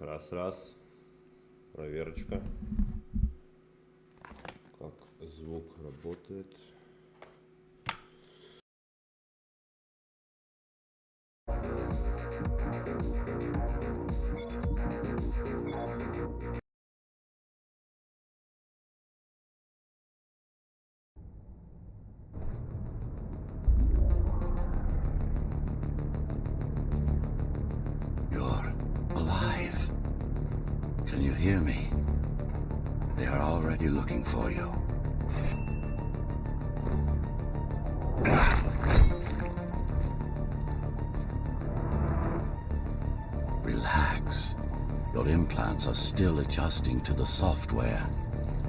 Раз. Проверочка. Как звук работает. Can you hear me? They are already looking for you. Relax. Your implants are still adjusting to the software.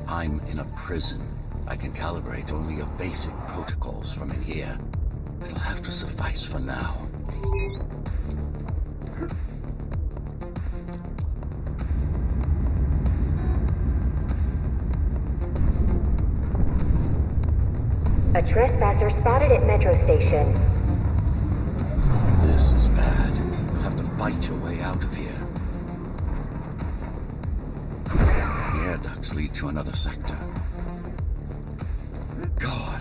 I'm in a prison. I can calibrate only your basic protocols from in here. It'll have to suffice for now. A trespasser spotted at Metro Station. This is bad. You'll have to fight your way out of here. The air ducts lead to another sector. God,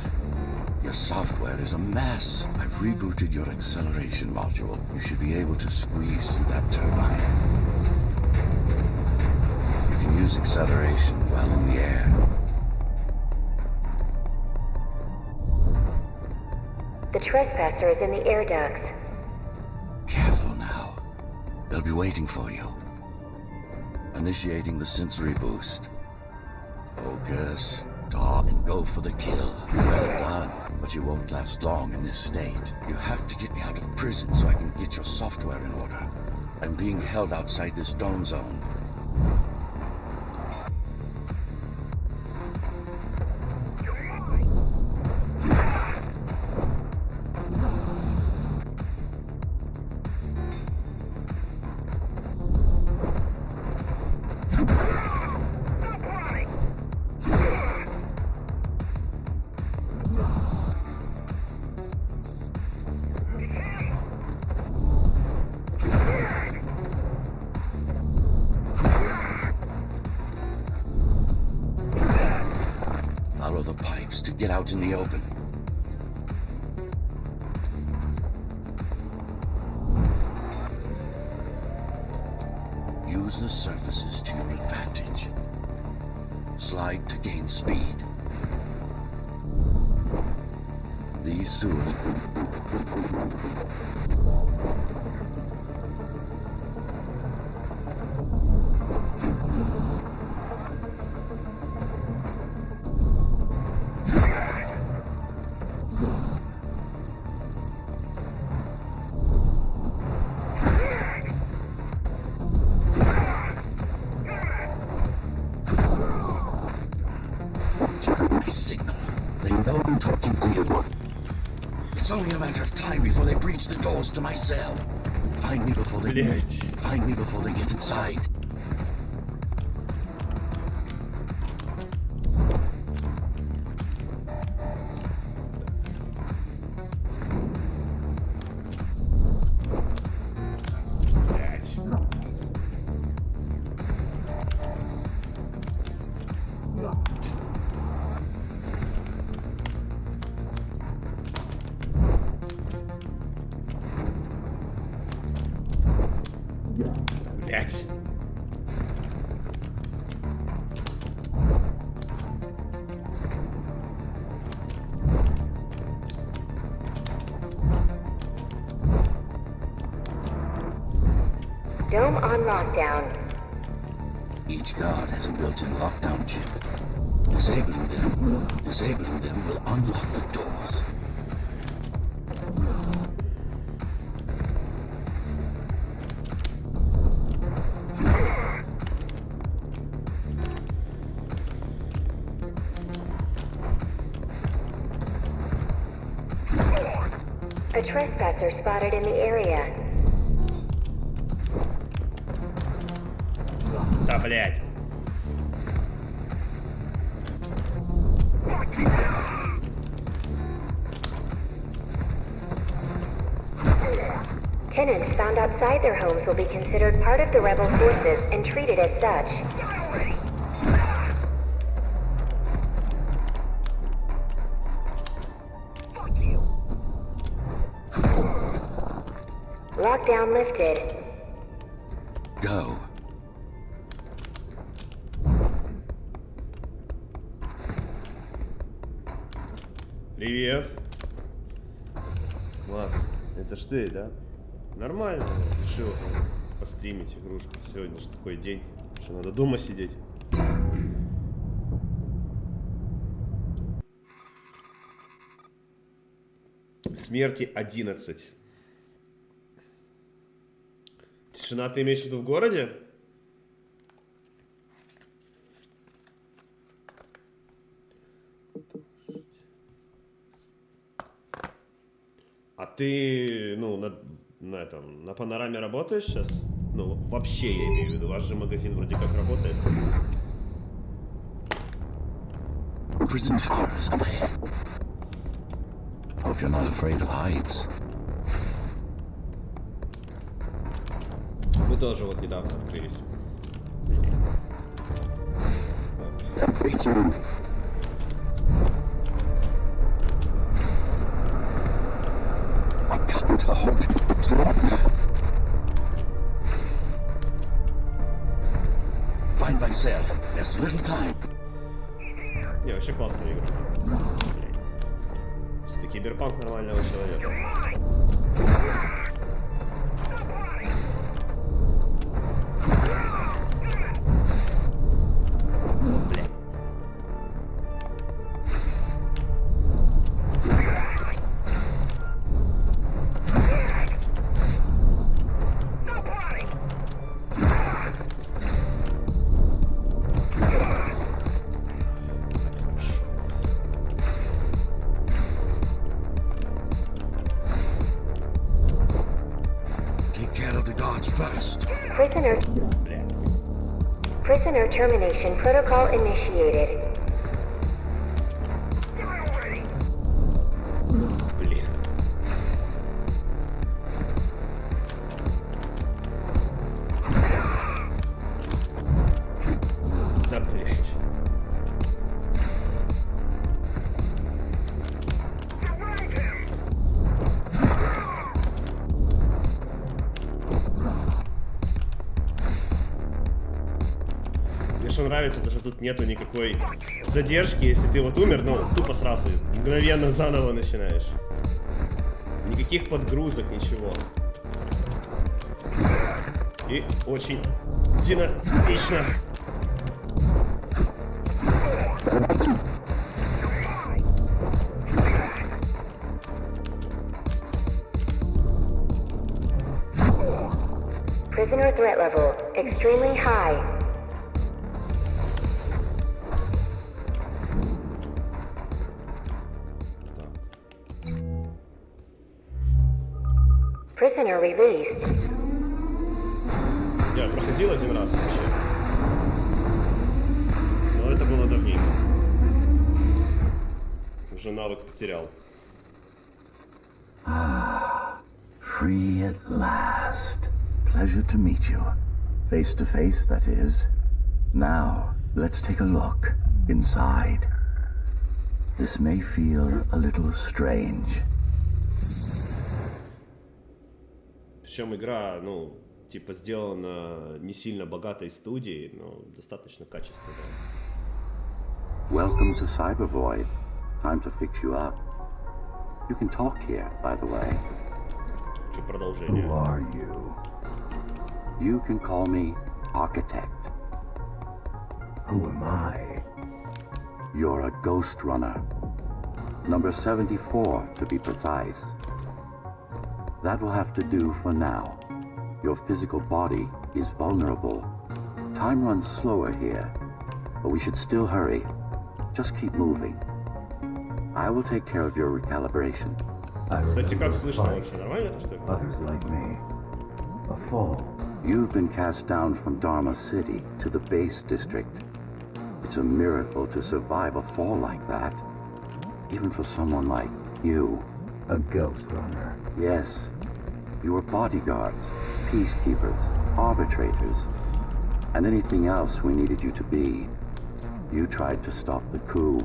your software is a mess. I've rebooted your acceleration module. You should be able to squeeze through that turbine. You can use acceleration while in the air. The trespasser is in the air ducts. Careful now. They'll be waiting for you. Initiating the sensory boost. Focus. Talk and go for the kill. Well done. But you won't last long in this state. You have to get me out of prison so I can get your software in order. I'm being held outside this dome zone. Follow the pipes to get out in the open. Use the surfaces to your advantage. Slide to gain speed. These soon. It's only a matter of time before they breach the doors to my cell. Find me before they get inside. Блять. Dome on lockdown. Each guard has a built-in lockdown chip. Disabling them will unlock the doors. A trespasser spotted in the area. Да, блять. Tenants found outside their homes will be considered part of the rebel forces and treated as such. Lockdown lifted. Go. Привет. Ладно, это ж ты, да? Нормально. Решил постримить игрушку. Сегодня же такой день, что надо дома сидеть. Смерти 11. Тишина, ты имеешь в виду в городе? А ты, ну, на панораме работаешь сейчас? Ну, вообще, я имею в виду, ваш же магазин вроде как работает. Prison towers up ahead. Hope you're not afraid of heights. Мы тоже вот недавно открылись. I can't hold it long. Find myself. There's little time. Не, вообще классная игра. Ты киберпанк нормального человека. Prisoner termination protocol initiated. Блин. Да, блять. Мне что нравится, то что тут нету никакой задержки, если ты вот умер, ну тупо сразу мгновенно заново начинаешь. Никаких подгрузок, ничего. И очень динамично. Prisoner threat level extremely high. Prisoner released. Я проходил один раз вообще. Но это было давненько. Уже навык потерял. Free at last. Pleasure to meet you. Face to face, that is. Now, let's take a look inside. This may feel a little strange. Причем игра, ну, типа сделана не сильно богатой студией, но достаточно качественная. Welcome to Cybervoid. Time to fix you up. You can talk here, by the way. Хочу продолжение. Who are you? You can call me Architect. Who am I? You're a Ghostrunner. Number 74, to be precise. That will have to do for now. Your physical body is vulnerable. Time runs slower here, but we should still hurry. Just keep moving. I will take care of your recalibration. Кстати, как слышно вообще? Нормально то, что ли? Others like me. A fall. You've been cast down from Dharma City to the base district. It's a miracle to survive a fall like that. Even for someone like you. A Ghostrunner. Yes. You were bodyguards, peacekeepers, arbitrators, and anything else we needed you to be. You tried to stop the coup.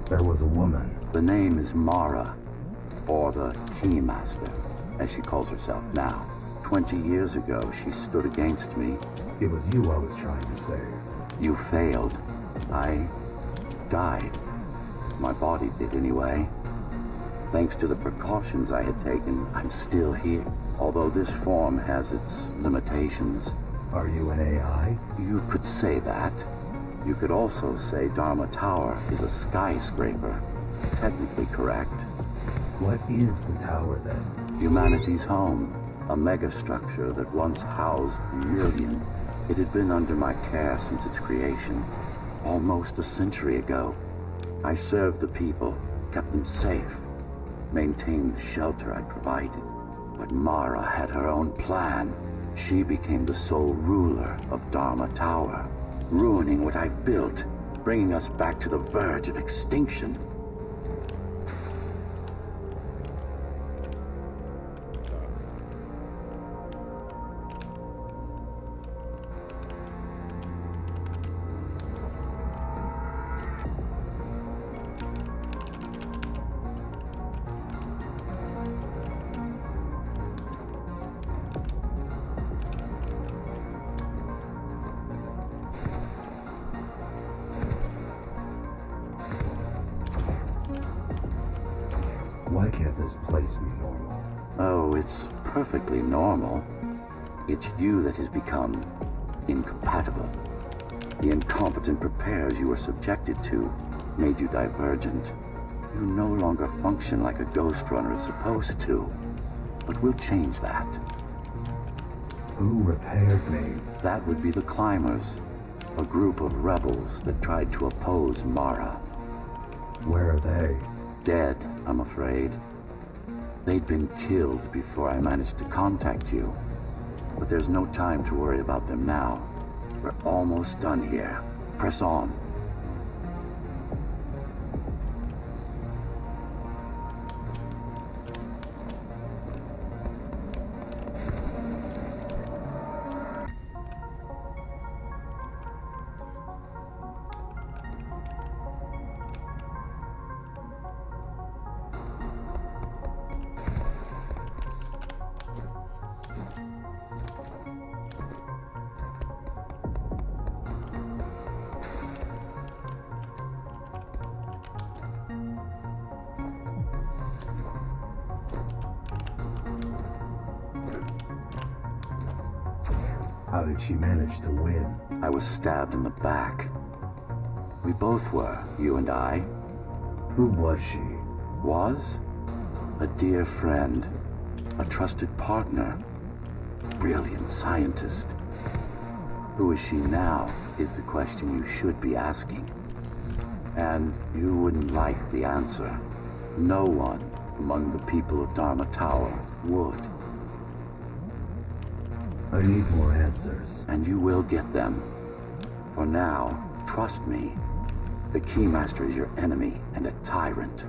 There was a woman. The name is Mara, or the Keymaster, as she calls herself now. 20 years ago, she stood against me. It was you I was trying to save. You failed. I died. My body did anyway. Thanks to the precautions I had taken, I'm still here. Although this form has its limitations. Are you an AI? You could say that. You could also say Dharma Tower is a skyscraper. Technically correct. What is the tower then? Humanity's home. A megastructure that once housed millions. It had been under my care since its creation. Almost a century ago. I served the people, kept them safe, maintained the shelter I provided. But Mara had her own plan. She became the sole ruler of Dharma Tower, ruining what I've built, bringing us back to the verge of extinction. Why can't this place be normal? Oh, it's perfectly normal. It's you that has become incompatible. The incompetent repairs you were subjected to made you divergent. You no longer function like a Ghostrunner is supposed to. But we'll change that. Who repaired me? That would be the Climbers, a group of rebels that tried to oppose Mara. Where are they? Dead, I'm afraid. They'd been killed before I managed to contact you. But there's no time to worry about them now. We're almost done here. Press on. How did she manage to win? I was stabbed in the back. We both were, you and I. Who was she? Was? A dear friend. A trusted partner. Brilliant scientist. Who is she now is the question you should be asking. And you wouldn't like the answer. No one among the people of Dharma Tower would. I need more answers. And you will get them. For now, trust me. The Keymaster is your enemy and a tyrant.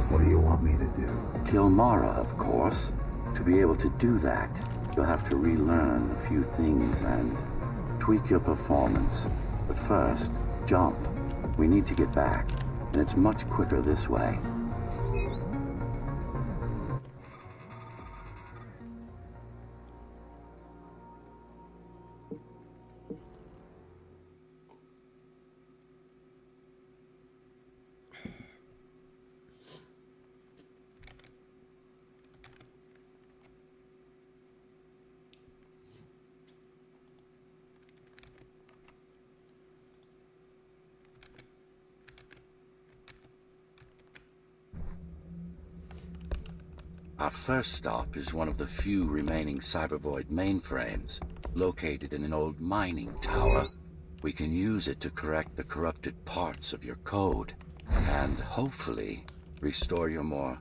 What do you want me to do? Kill Mara, of course. To be able to do that, you'll have to relearn a few things and tweak your performance. But first, jump. We need to get back, and it's much quicker this way. Our first stop is one of the few remaining Cybervoid mainframes, located in an old mining tower. We can use it to correct the corrupted parts of your code. And hopefully restore your more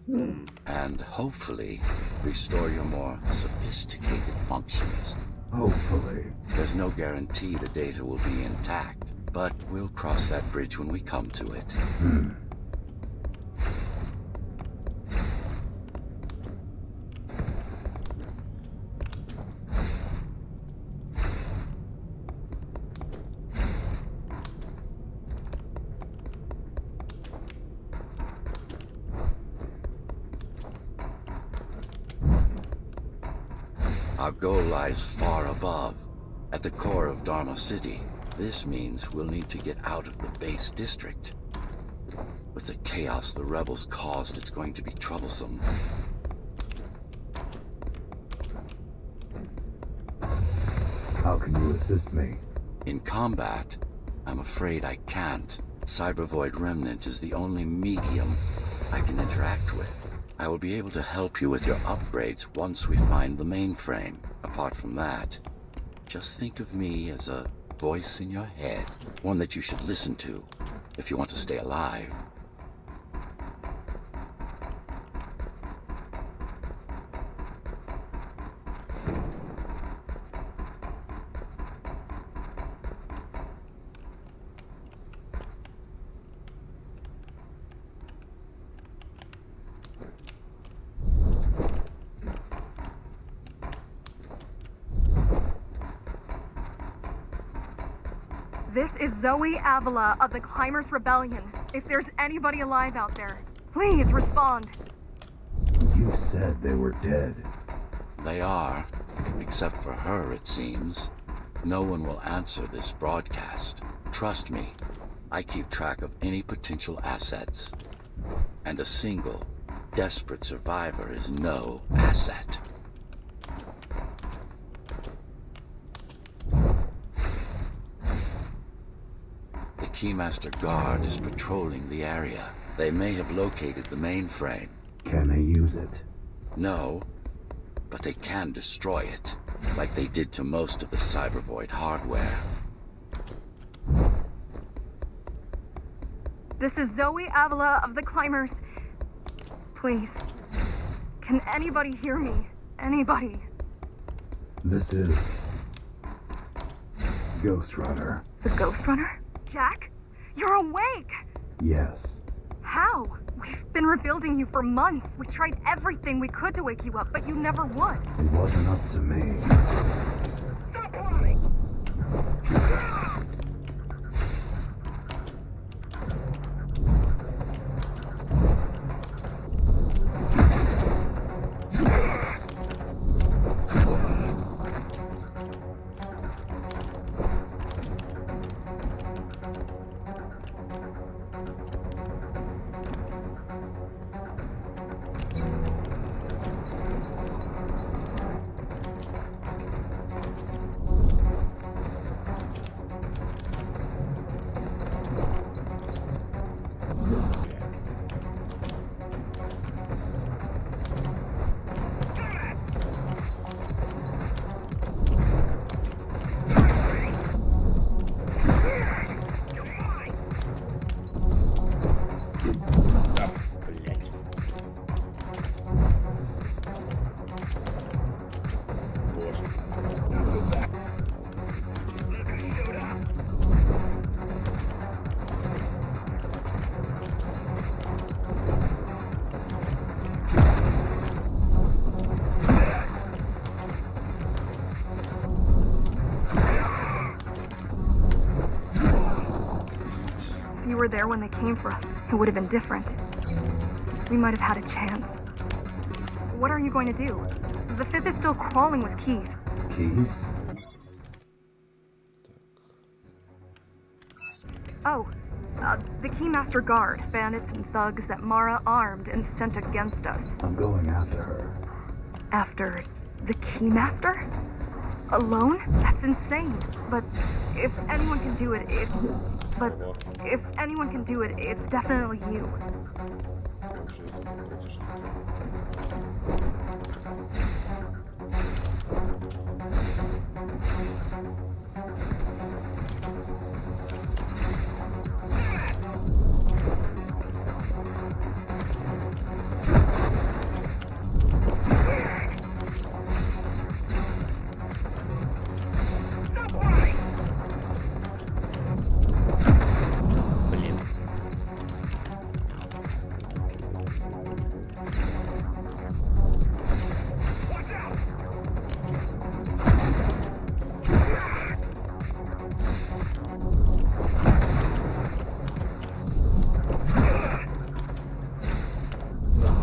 sophisticated functions. Hopefully. There's no guarantee the data will be intact, but we'll cross that bridge when we come to it. Our goal lies far above, at the core of Dharma City. This means we'll need to get out of the base district. With the chaos the rebels caused, it's going to be troublesome. How can you assist me? In combat, I'm afraid I can't. Cybervoid Remnant is the only medium I can interact with. I will be able to help you with your upgrades once we find the mainframe. Apart from that, just think of me as a voice in your head, one that you should listen to if you want to stay alive. This is Zoe Avila of the Climbers Rebellion. If there's anybody alive out there, please respond. You said they were dead. They are, except for her, it seems. No one will answer this broadcast. Trust me, I keep track of any potential assets. And a single, desperate survivor is no asset. The Keymaster Guard is patrolling the area. They may have located the mainframe. Can they use it? No, but they can destroy it, like they did to most of the Cybervoid hardware. This is Zoe Avila of the Climbers. Please, can anybody hear me? Anybody? This is Ghostrunner. The Ghostrunner? Jack? You're awake! Yes. How? We've been rebuilding you for months. We tried everything we could to wake you up, but you never would. It wasn't up to me. Stop running! If you were there when they came for us, it would have been different. We might have had a chance. What are you going to do? The Fifth is still crawling with keys. Keys? Oh, the Keymaster Guard, bandits and thugs that Mara armed and sent against us. I'm going after her. After the Keymaster? Alone? That's insane. But if anyone can do it, it's definitely you.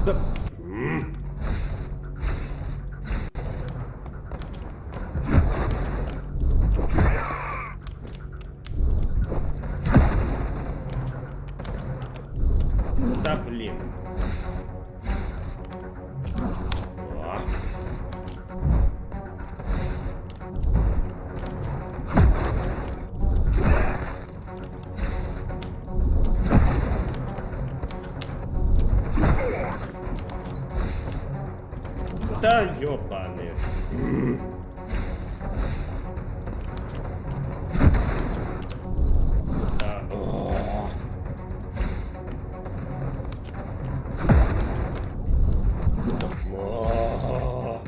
Да. Да блин. О. Да ёбаный. Да. О. О.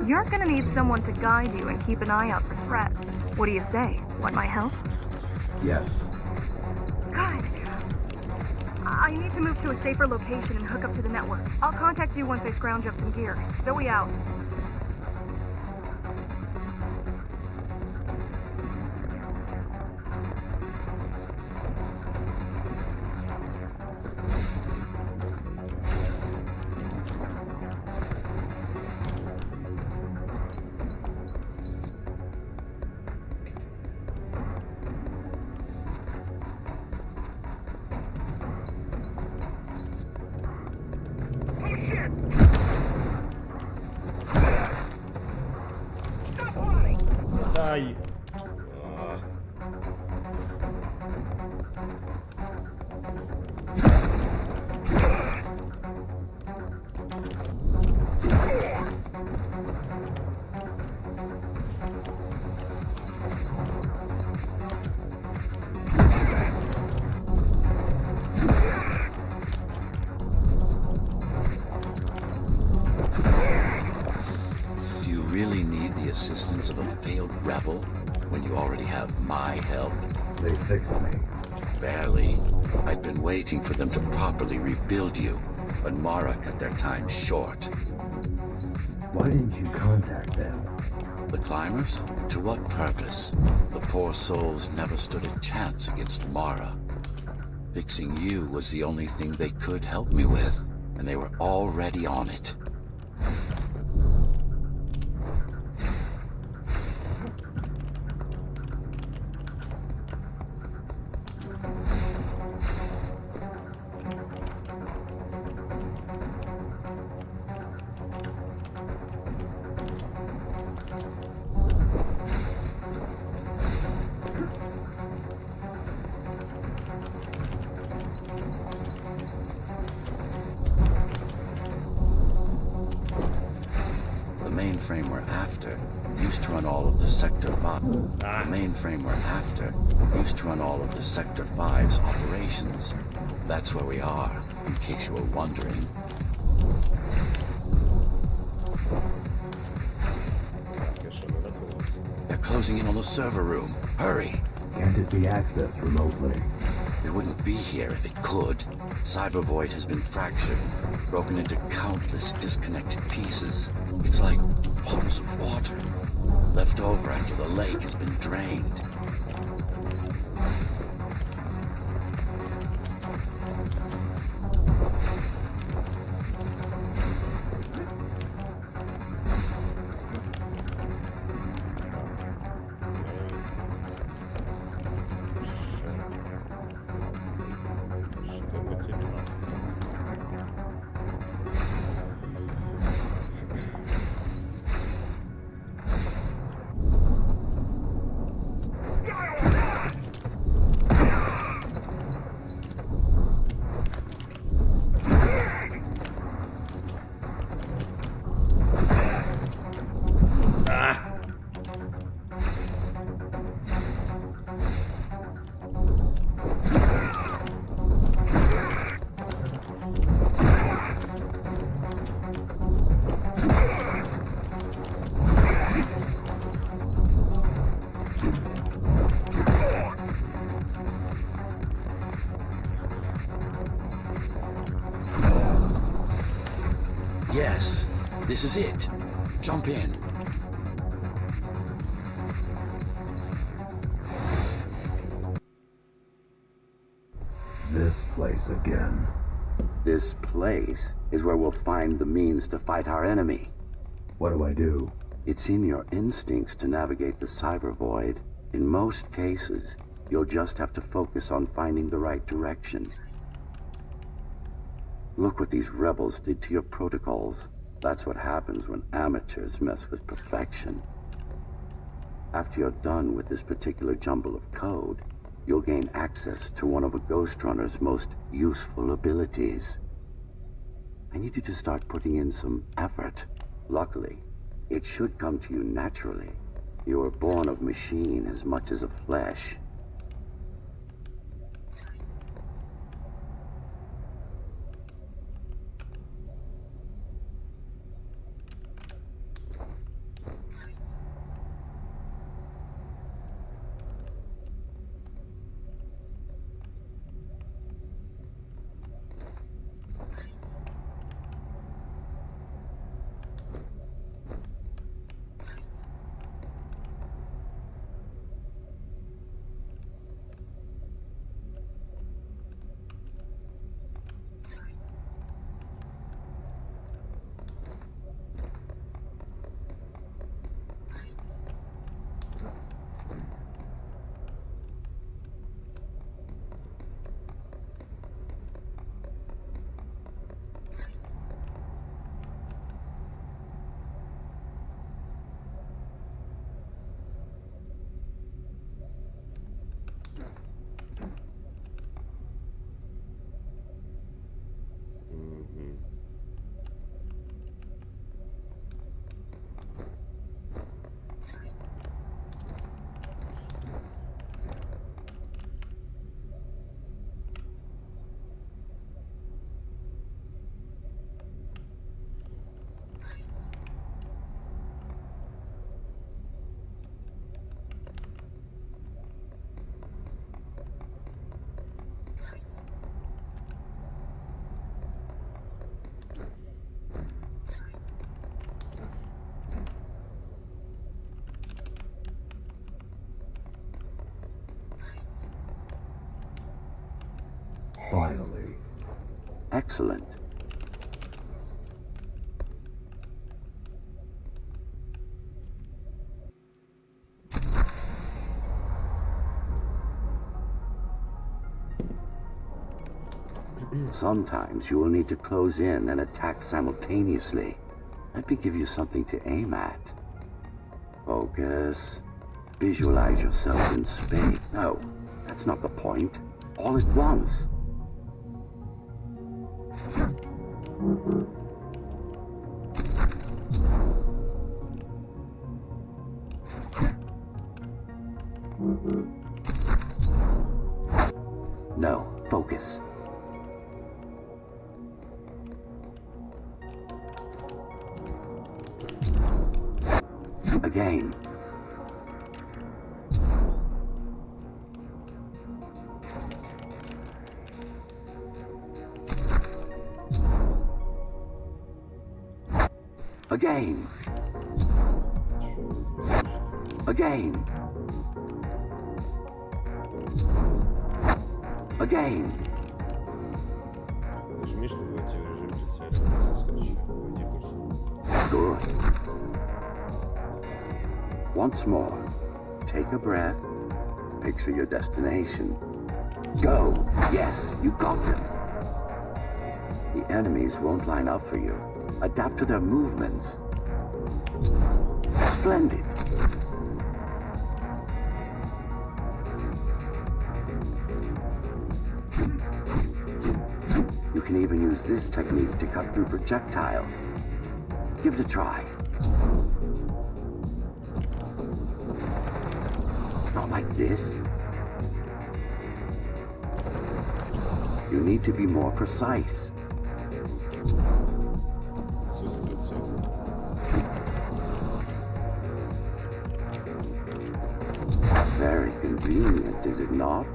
You're gonna need someone to guide you and keep an eye out for threats. What do you say? Want my help? Yes. Good. I need to move to a safer location and hook up to the network. I'll contact you once I scrounge up some gear. Zoe out. Ай. Do you really need the assistance of a failed rebel when you already have my help? They fixed me. Barely. I'd been waiting for them to properly rebuild you, but Mara cut their time short. Why didn't you contact them? The climbers? To what purpose? The poor souls never stood a chance against Mara. Fixing you was the only thing they could help me with, and they were already on it. The mainframe we're after used to run all of the Sector 5. The mainframe we're after used to run all of the Sector 5's operations. That's where we are, in case you were wondering. They're closing in on the server room. Hurry! Can't it be accessed remotely? It wouldn't be here if it could. Cyber Void has been fractured, broken into countless disconnected pieces. It's like bottles of water, left over after the lake has been drained. This is it. Jump in. This place again. This place is where we'll find the means to fight our enemy. What do I do? It's in your instincts to navigate the cyber void. In most cases, you'll just have to focus on finding the right direction. Look what these rebels did to your protocols. That's what happens when amateurs mess with perfection. After you're done with this particular jumble of code, you'll gain access to one of a Ghostrunner's most useful abilities. I need you to start putting in some effort. Luckily, it should come to you naturally. You were born of machine as much as of flesh. Finally. Excellent. Sometimes you will need to close in and attack simultaneously. Let me give you something to aim at. Focus. Visualize yourself in space. No, that's not the point. All at once. No, focus. Again. Again. Again. Again. Нажми, чтобы войти в режим прицеливания. Войди курсор. Good. Once more, take a breath. Picture your destination. Go. Yes, you got them. The enemies won't line up for you. Adapt to their movements. Splendid. You can even use this technique to cut through projectiles. Give it a try. Not like this. You need to be more precise. Very convenient, is it not?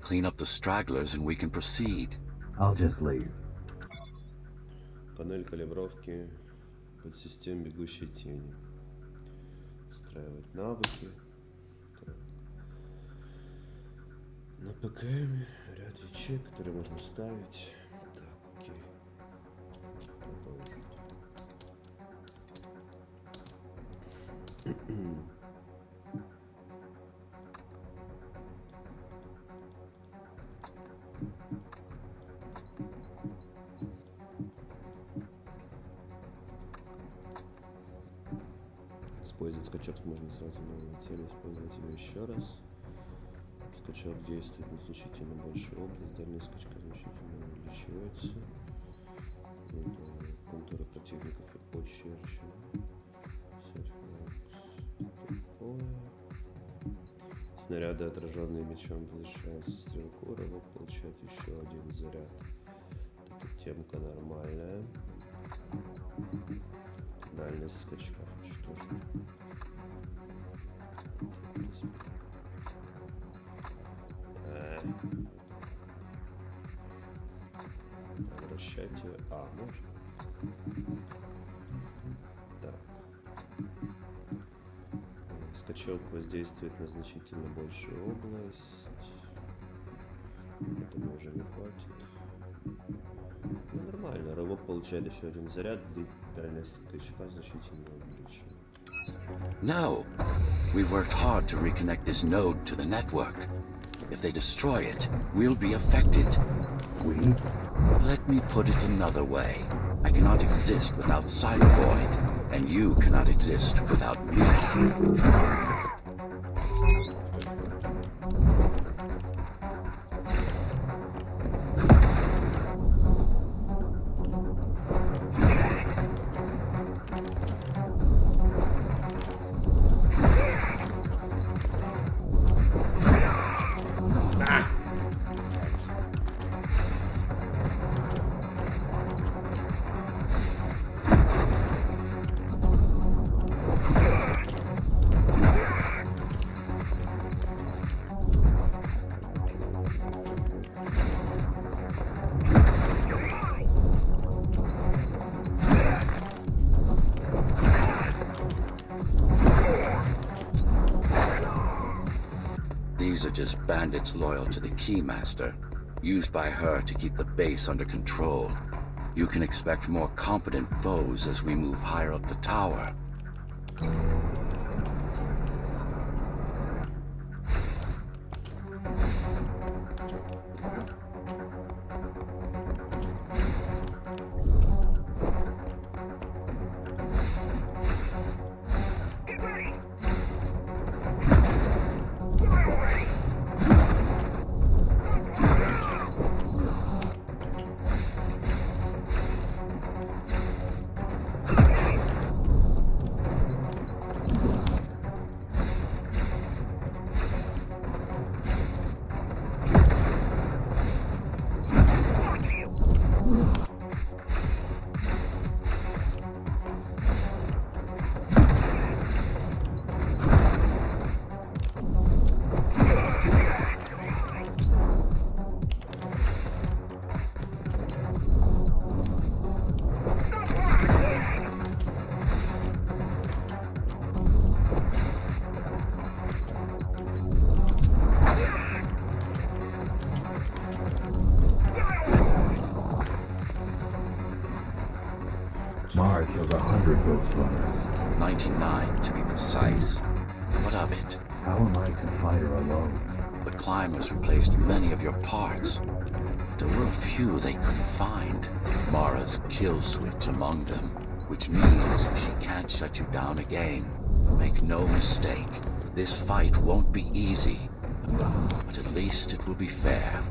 Clean up the stragglers and we can proceed. I'll just leave. Панель калибровки подсистем бегущей тени. Встраивать навыки. Так. На ПКМ ряд ячеек, которые можно ставить. Так, окей. Использовать скачок можно сразу на теле, использовать его еще раз. Скачок действует на значительно большую область, дальность скачка значительно увеличивается. Контуры противников и почерче. Снаряды, отраженные мечом, повышаются стрелку, рывок получает еще один заряд. Эта темка нормальная. Дальность скачка. Что ж. Вращайте. Можно? Так. Скачок воздействует на значительно большую область. Это уже не хватит. Ну, нормально. Рывок получает еще один заряд. Дальность скачка значительно увеличена. No. We've worked hard to reconnect this node to the network. If they destroy it, we'll be affected. We? Let me put it another way. I cannot exist without Cybervoid, and you cannot exist without me. These are just bandits loyal to the Keymaster, used by her to keep the base under control. You can expect more competent foes as we move higher up the tower. Mara killed 100 Ghostrunners. 99 to be precise. What of it? How am I to fight her alone? The climbers replaced many of your parts. There were a few they couldn't find. Mara's kill switch among them, which means she can't shut you down again. Make no mistake, this fight won't be easy, but at least it will be fair.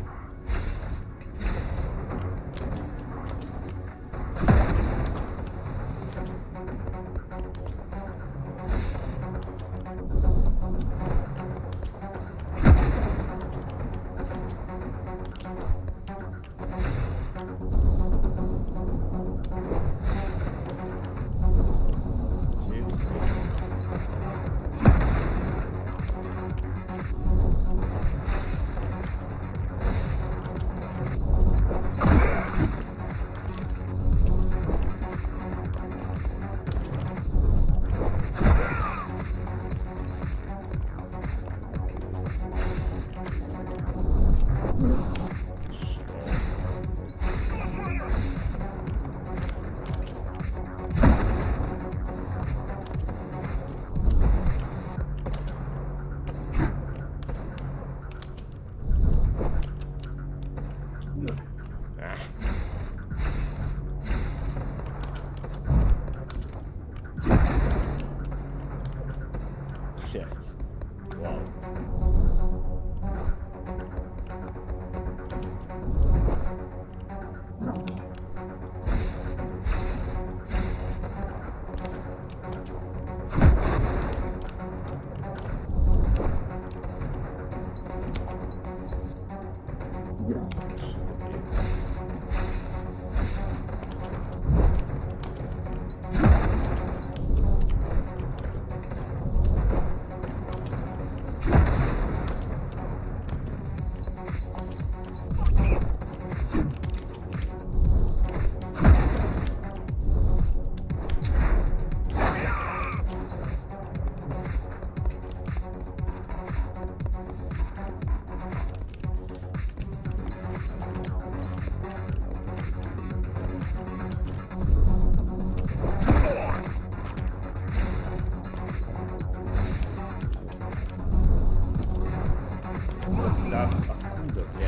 Да, откуда, блядь?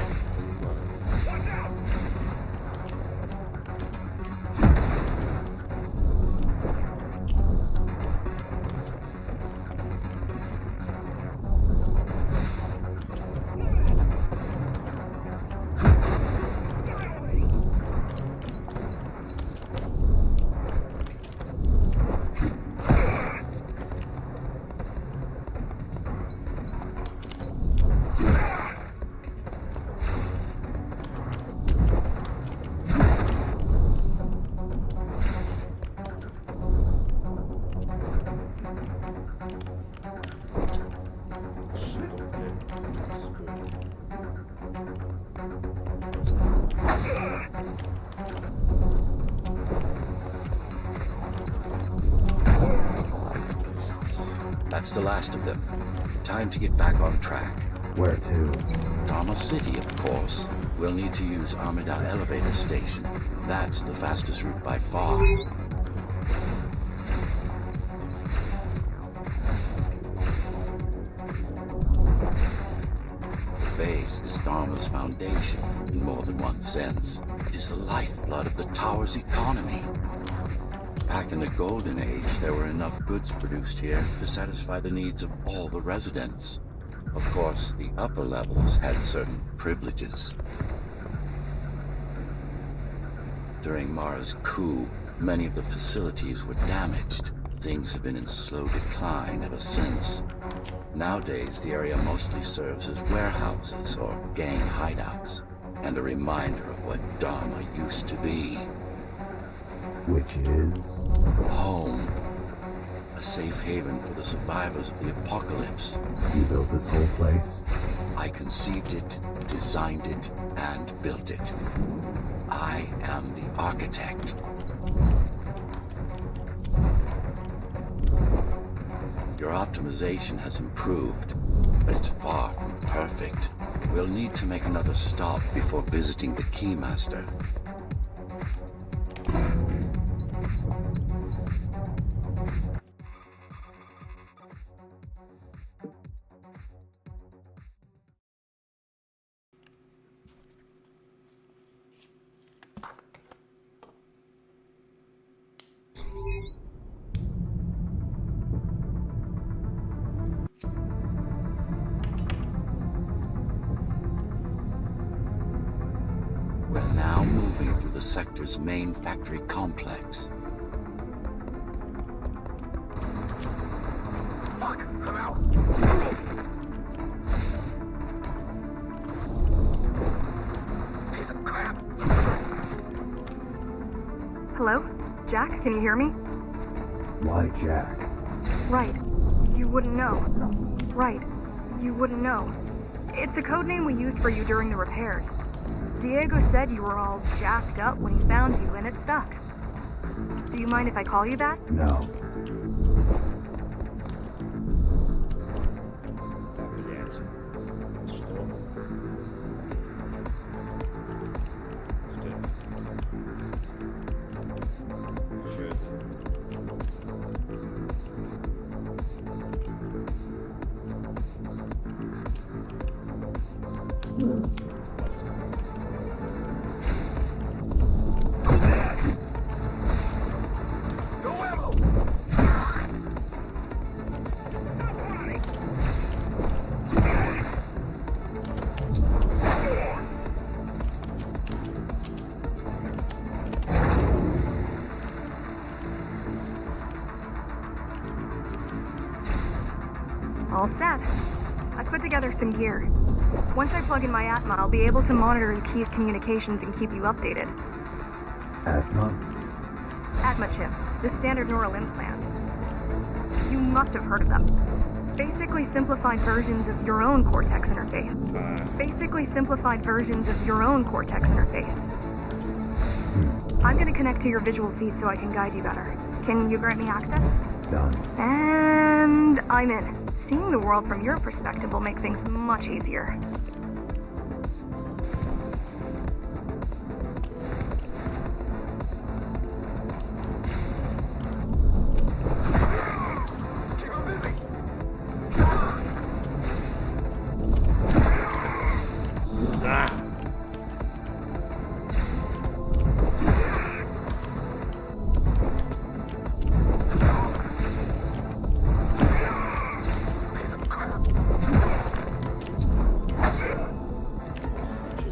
That's the last of them. Time to get back on track. Where to? Dharma City, of course. We'll need to use Armida Elevator Station. That's the fastest route by far. The base is Dharma's foundation, in more than one sense. It is the lifeblood of the tower's economy. Back in the Golden Age, there were enough goods produced here to satisfy the needs of all the residents. Of course, the upper levels had certain privileges. During Mara's coup, many of the facilities were damaged. Things have been in slow decline ever since. Nowadays, the area mostly serves as warehouses or gang hideouts, and a reminder of what Dharma used to be. Which is? Home. A safe haven for the survivors of the apocalypse. You built this whole place? I conceived it, designed it, and built it. I am the architect. Your optimization has improved, but it's far from perfect. We'll need to make another stop before visiting the Keymaster. We're now moving through the sector's main factory complex. Fuck, I'm out. Piece of crap. Hello? Jack, can you hear me? Why Jack? Right. You wouldn't know. Right. You wouldn't know. It's a code name we used for you during the repairs. Diego said you were all jacked up when he found you, and it stuck. Do you mind if I call you that? No. Блять. Что? Что это? No ammo. All set. I put together some gear. Once I plug in my Atma, I'll be able to monitor the key's communications and keep you updated. Atma? Atma chip, the standard neural implant. You must have heard of them. Basically simplified versions of your own Cortex interface. Basically simplified versions of your own Cortex interface. I'm gonna connect to your visual feed so I can guide you better. Can you grant me access? Done. And I'm in. Seeing the world from your perspective will make things much easier. Keep 'em busy. Ah.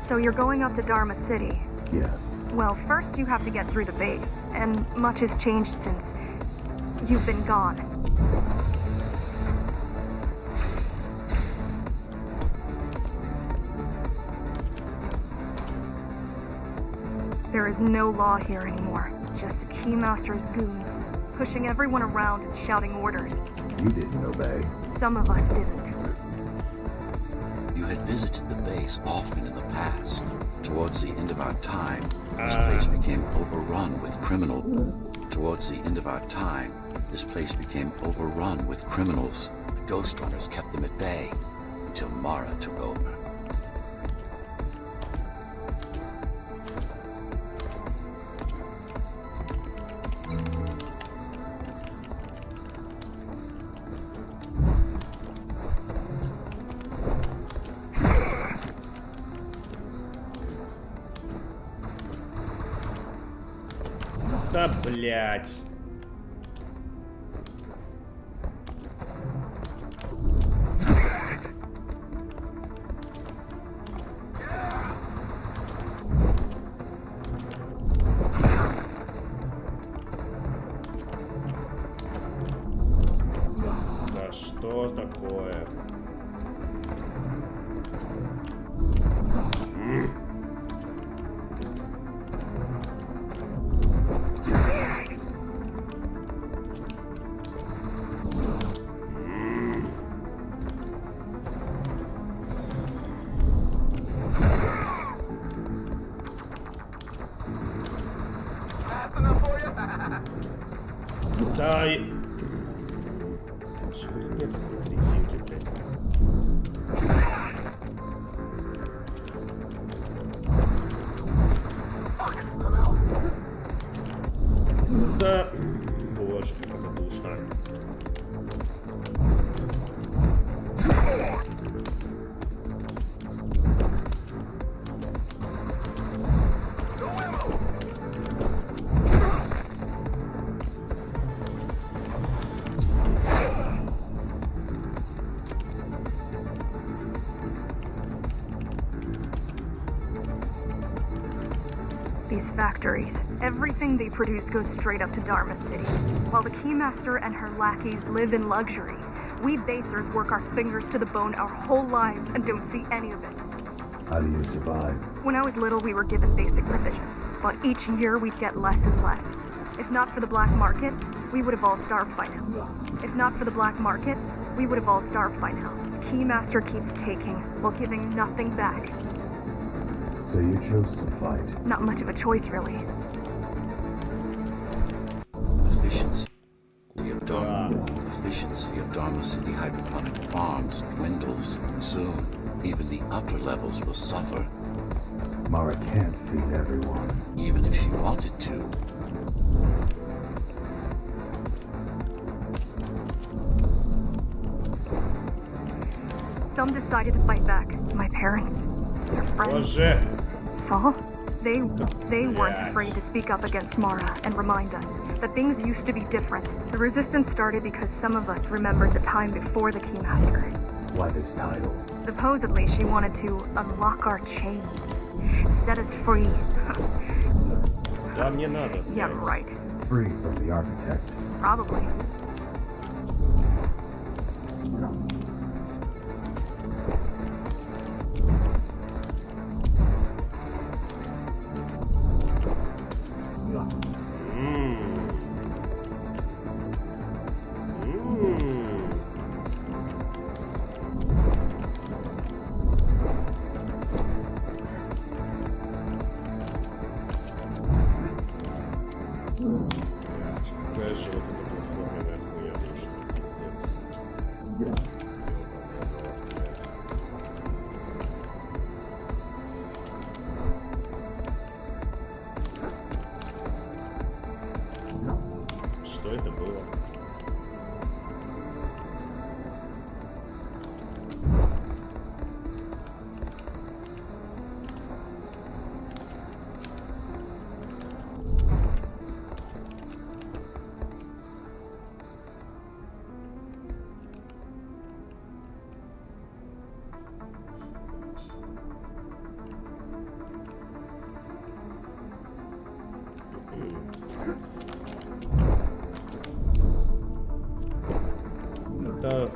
So you're going up to Dharma City. Yes. Well, first you have to get through the base, and much has changed since you've been gone. There is no law here anymore, just the Keymaster's goons, pushing everyone around and shouting orders. You didn't obey. Some of us didn't. You had visited the base often in the past. Towards the end of our time, this place became overrun with criminals. Towards the end of our time, this place became overrun with criminals. The Ghostrunners kept them at bay until Mara took over. Да, блять. Да что такое? Fast enough for you? Да, чего тут нет такой резинки, блядь? Да, боже, как это душно. These factories, everything they produce goes straight up to Dharma City. While the Keymaster and her lackeys live in luxury, we basers work our fingers to the bone our whole lives and don't see any of it. How do you survive? When I was little, we were given basic provisions, but each year we'd get less and less. If not for the black market, we would have all starved by now. If not for the black market, we would have all starved by now. The Keymaster keeps taking, while giving nothing back. So you chose to fight. Not much of a choice, really. Efficiency of Dharma City hydroponic farms dwindles. Soon, even the upper levels will suffer, Mara can't feed everyone. even if she wanted to. Some decided to fight back. My parents, their friends, Боже. Saul. They weren't afraid to speak up against Mara and remind us that things used to be different. The resistance started because some of us remembered the time before the Keymaster. Why this title? Supposedly, she wanted to unlock our chains, set us free. Да, мне надо. Yeah, right. Free from the architect. Probably.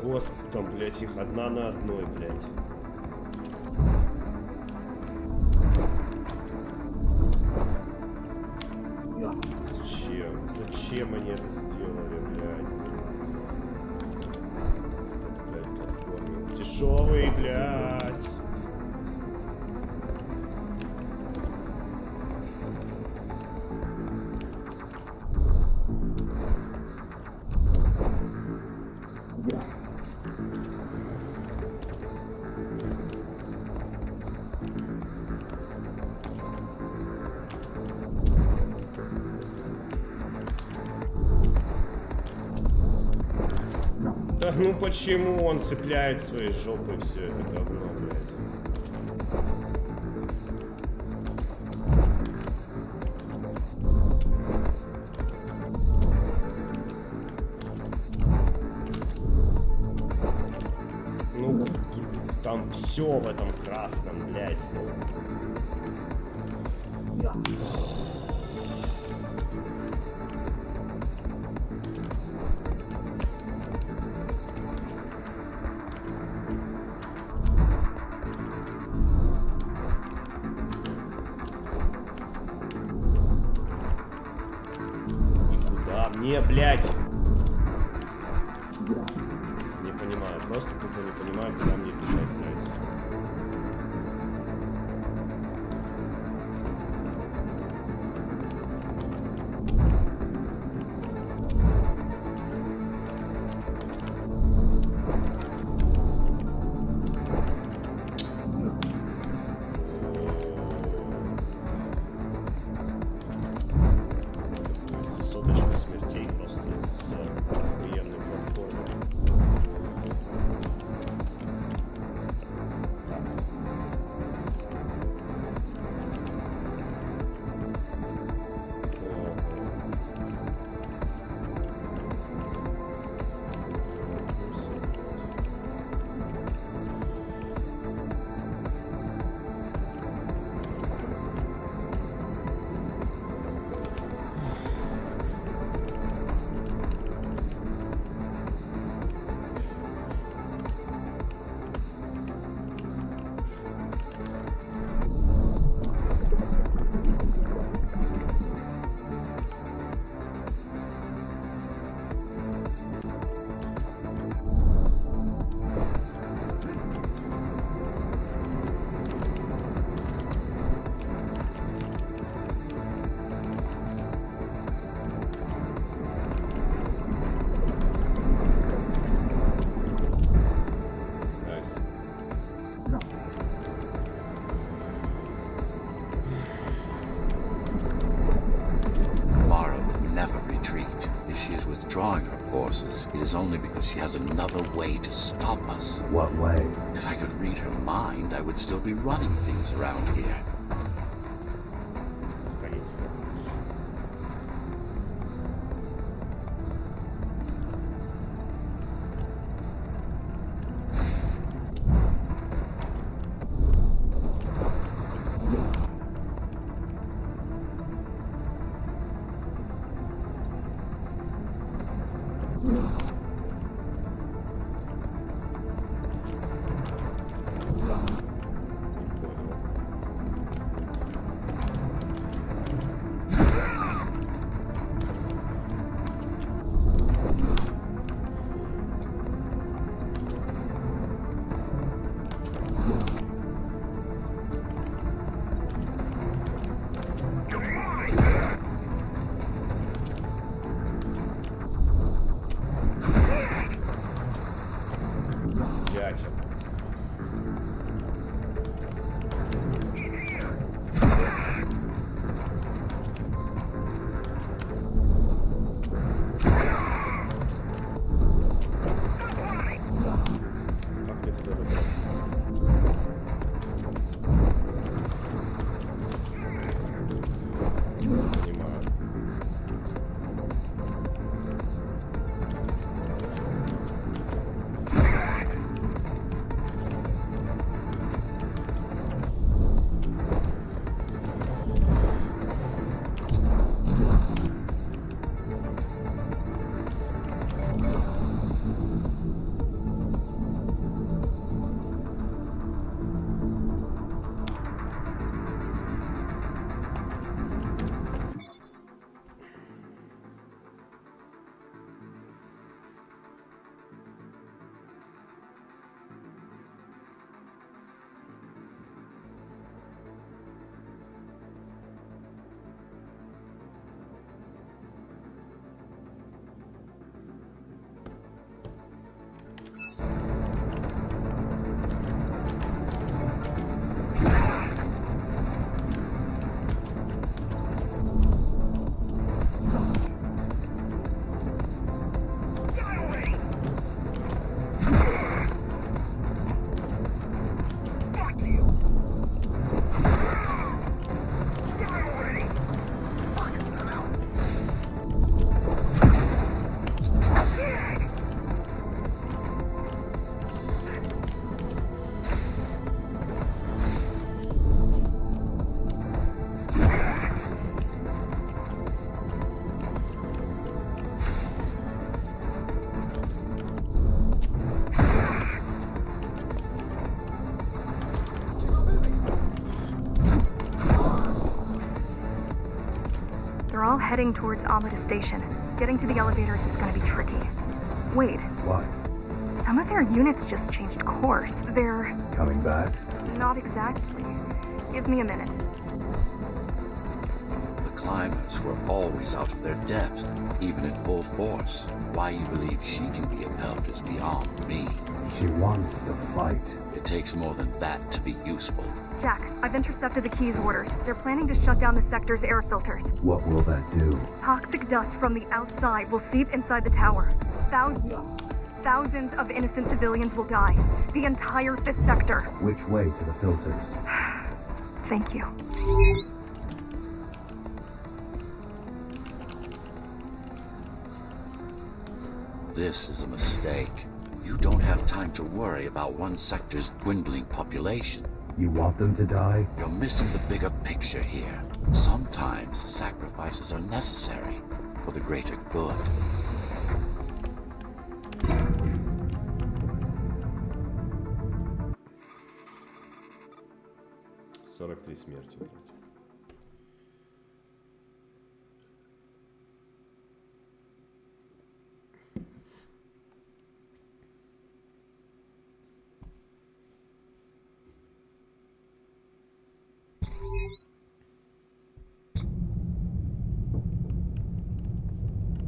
Господи, там, блядь, их одна на одной, блядь. Зачем? Зачем они это сделали, блядь? Блядь, платформы дешевые, блядь. Да ну почему он цепляет своей жопой все это говно, блядь? Ну, там все в этом красном, блядь. Не, блядь! Не понимаю, просто тупо не понимаю, куда мне бежать, блядь. Соточка смертей просто с охуенной платформой. withdrawing her forces, it is only because she has another way to stop us. What way? If I could read her mind, I would still be running things around here. They're all heading towards Amada Station. Getting to the elevators is gonna be tricky. Wait, Why? some of their units just changed course. They're... Coming back? not exactly. Give me a minute. The climbers were always out of their depth, even at full force. Why you believe she can be of help is beyond me. She wants to fight. It takes more than that to be useful. Jack, I've intercepted the Key's orders. They're planning to shut down the sector's air filters. What will that do? Toxic dust from the outside will seep inside the tower. Thousands of innocent civilians will die. The entire 5th sector. Which way to the filters? Thank you. This is a mistake. You don't have time to worry about one sector's dwindling population. You want them to die? You're missing the bigger picture here. Sometimes sacrifices are necessary for the greater good. Смерти, блядь.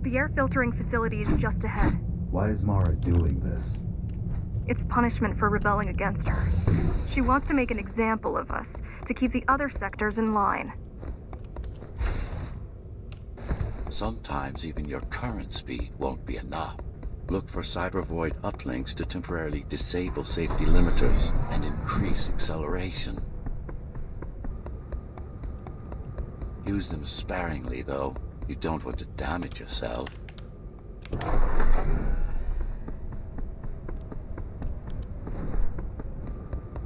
The air filtering facility is just ahead. Why is Mara doing this? It's punishment for rebelling against her. She wants to make an example of us, to keep the other sectors in line. Sometimes even your current speed won't be enough. Look for cybervoid uplinks to temporarily disable safety limiters and increase acceleration. Use them sparingly, though. You don't want to damage yourself.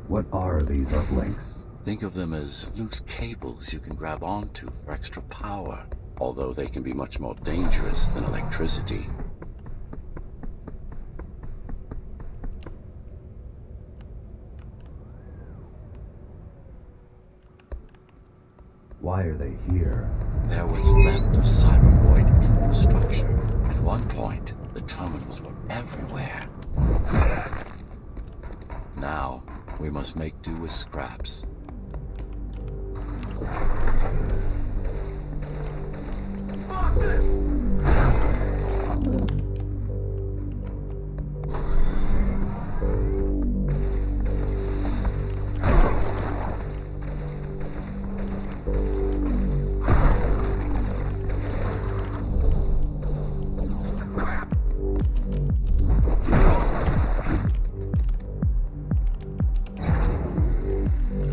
What are these uplinks? Think of them as loose cables you can grab onto for extra power, although they can be much more dangerous than electricity. Why are they here? There was left of cybervoid infrastructure. At one point, the terminals were everywhere. Now, we must make do with scraps.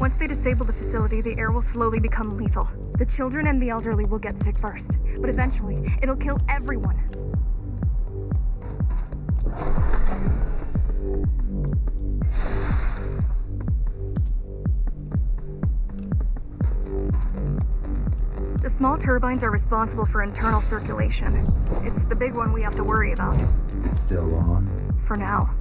Once they disable the facility, the air will slowly become lethal. The children and the elderly will get sick first, but eventually, it'll kill everyone. The small turbines are responsible for internal circulation. It's the big one we have to worry about. It's still on? For now.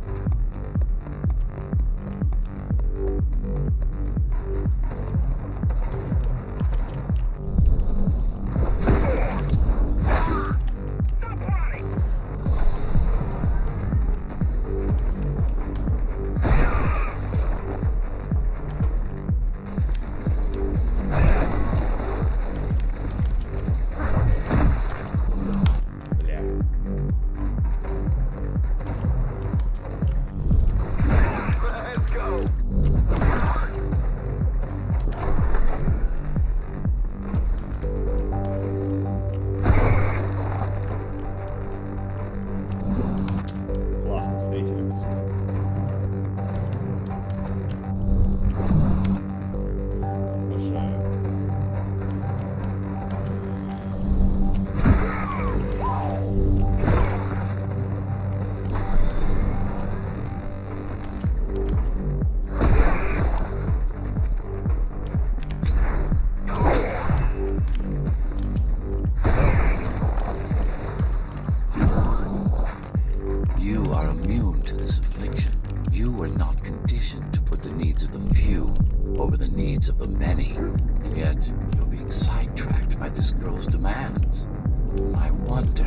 needs of the many, and yet you're being sidetracked by this girl's demands. I wonder.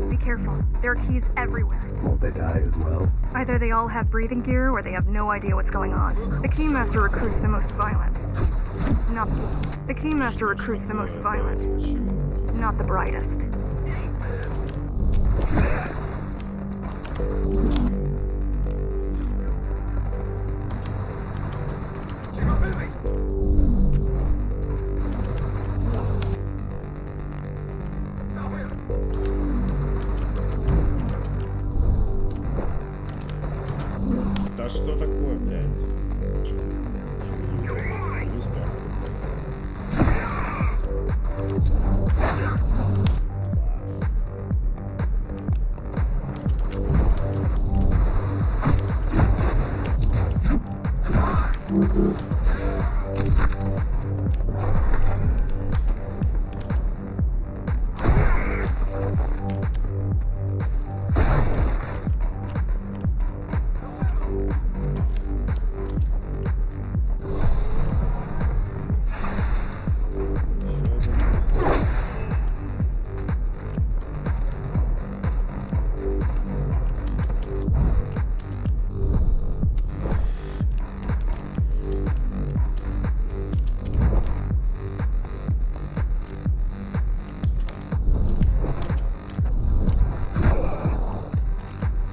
Be careful. There are keys everywhere. Won't they die as well? Either they all have breathing gear or they have no idea what's going on. The Keymaster recruits the most violent. Not the Keymaster recruits the most violent. Not the brightest. Keep busy. Да что такое, блядь?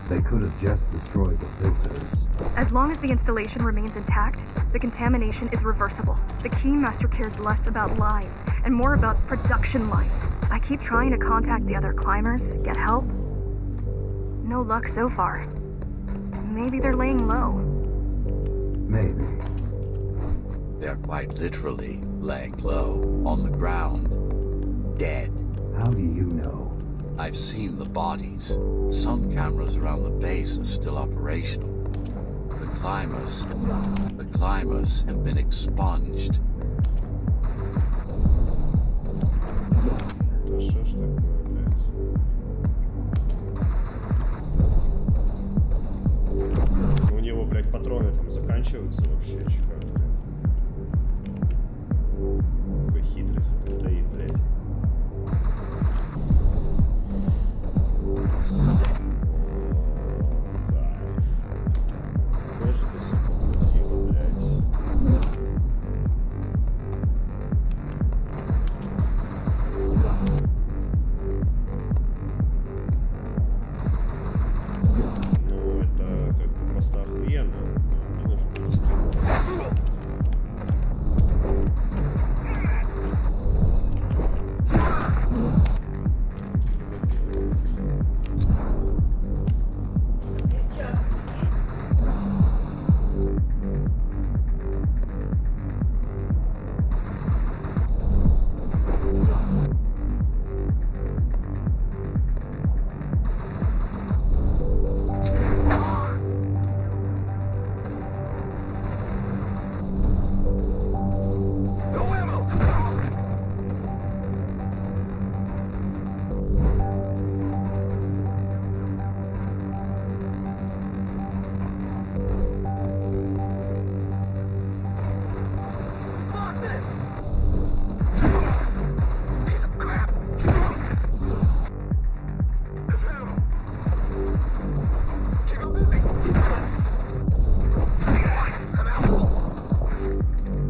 They could have just destroyed the filters. As long as the installation remains intact, the contamination is reversible. The Keymaster cares less about lives and more about production lines. I keep trying to contact the other climbers, get help. No luck so far. Maybe they're laying low. Maybe. They're quite literally laying low on the ground, dead. How do you know? I've seen the bodies. Some cameras around the base are still operational. The climbers have been expunged. Да что ж такое, блядь? У него, блядь, патроны там заканчиваются вообще, чё, блядь? Какой хитрый, сука, стоит, блядь.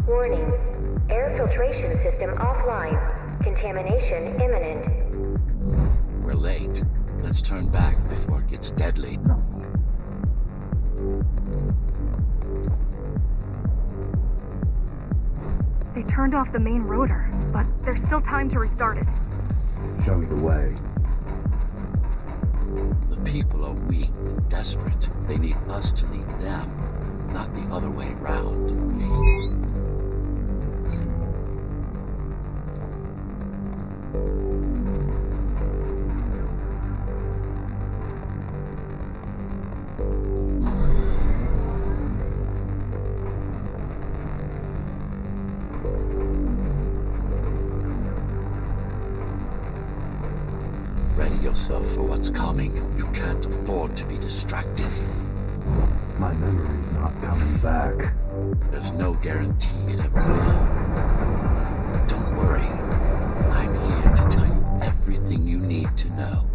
Warning. Air filtration system offline. Contamination imminent. We're late. Let's turn back before it gets deadly. They turned off the main rotor, but there's still time to restart it. Show me the way. The people are weak and desperate. They need us to lead them, not the other way round. Ready yourself for what's coming. You can't afford to be distracted. My memory's not coming back. There's no guarantee it ever will. Don't worry. I'm here to tell you everything you need to know.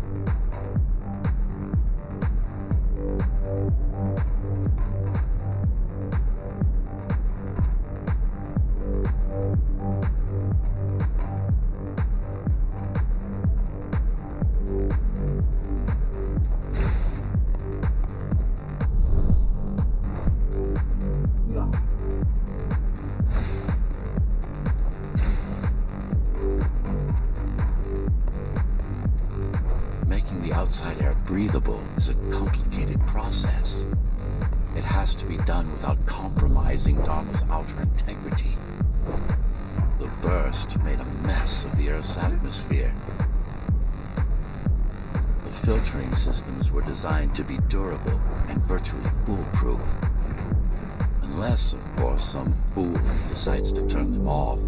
Making the outside air breathable is a complicated process. It has to be done without compromising Donna's outer integrity. The burst made a mess of the Earth's atmosphere. The filtering systems were designed to be durable and virtually foolproof. Unless, of course, some fool decides to turn them off.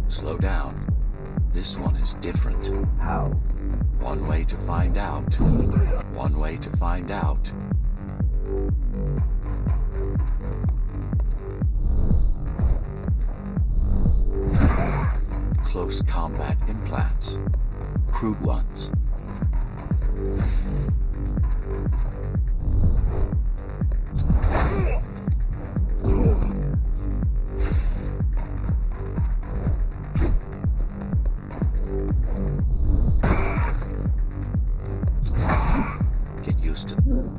Slow down. This one is different. How? One way to find out. One way to find out. Close combat implants. Crude ones. Get used to them.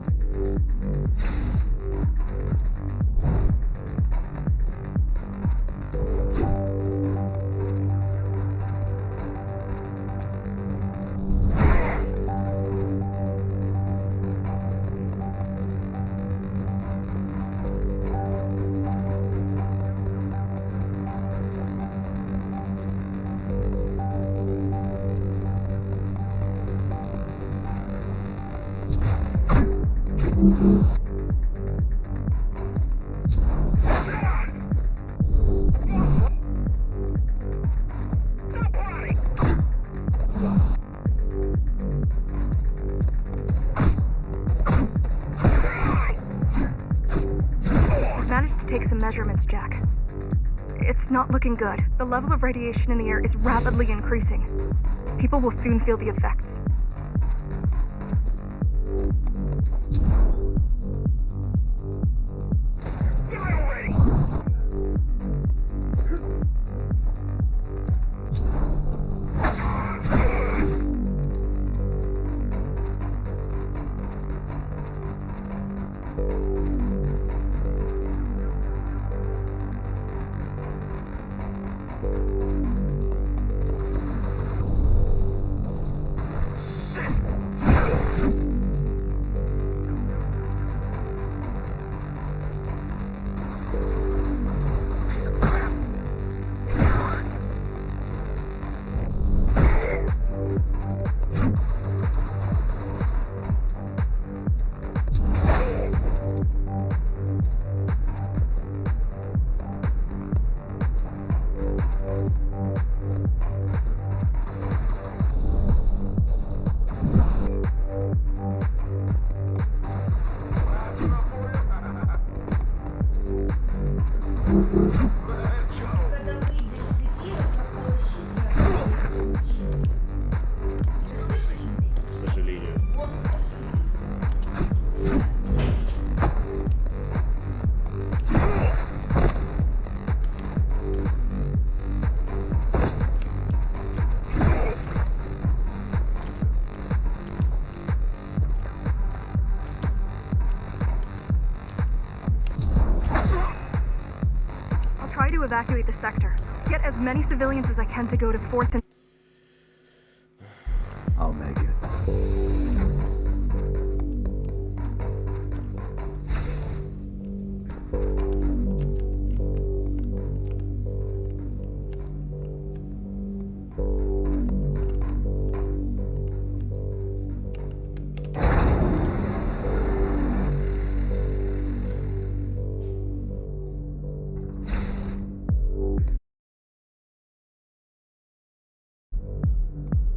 I've managed to take some measurements, Jack. It's not looking good. The level of radiation in the air is rapidly increasing. People will soon feel the effects. evacuate the sector. Get as many civilians as I can to go to 4th and... I'll make it.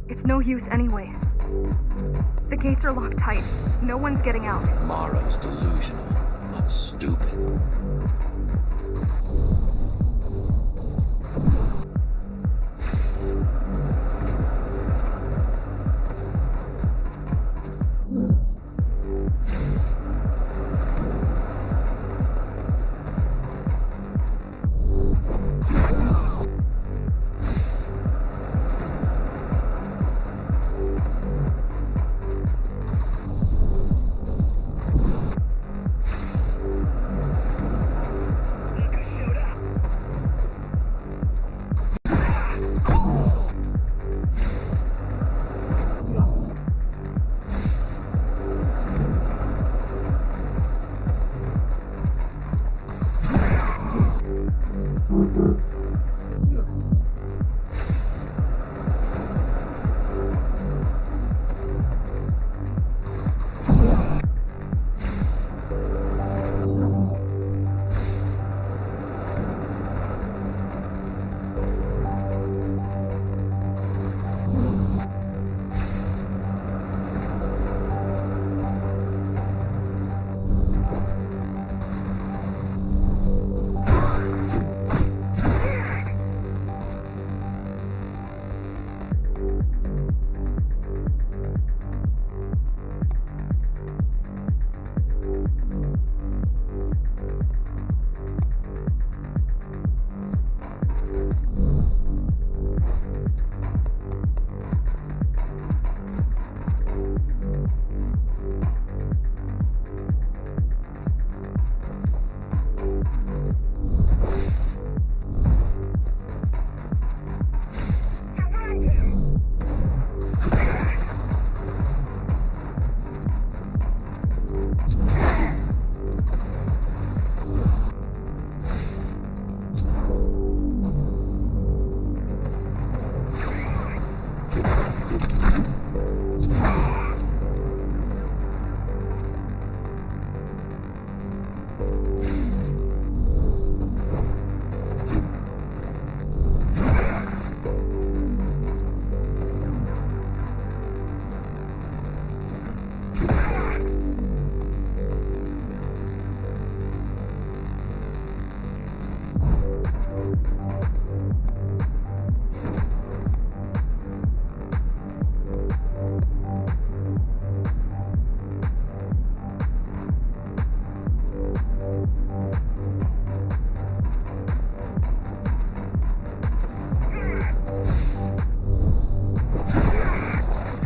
It's no use anyway. The gates are locked tight. No one's getting out. Mara's delusional, not stupid.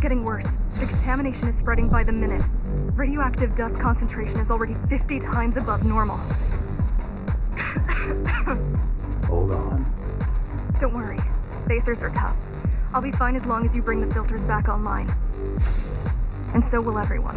Getting worse. The contamination is spreading by the minute. Radioactive dust concentration is already 50 times above normal. Hold on. Don't worry. Spacers are tough. I'll be fine as long as you bring the filters back online. And so will everyone.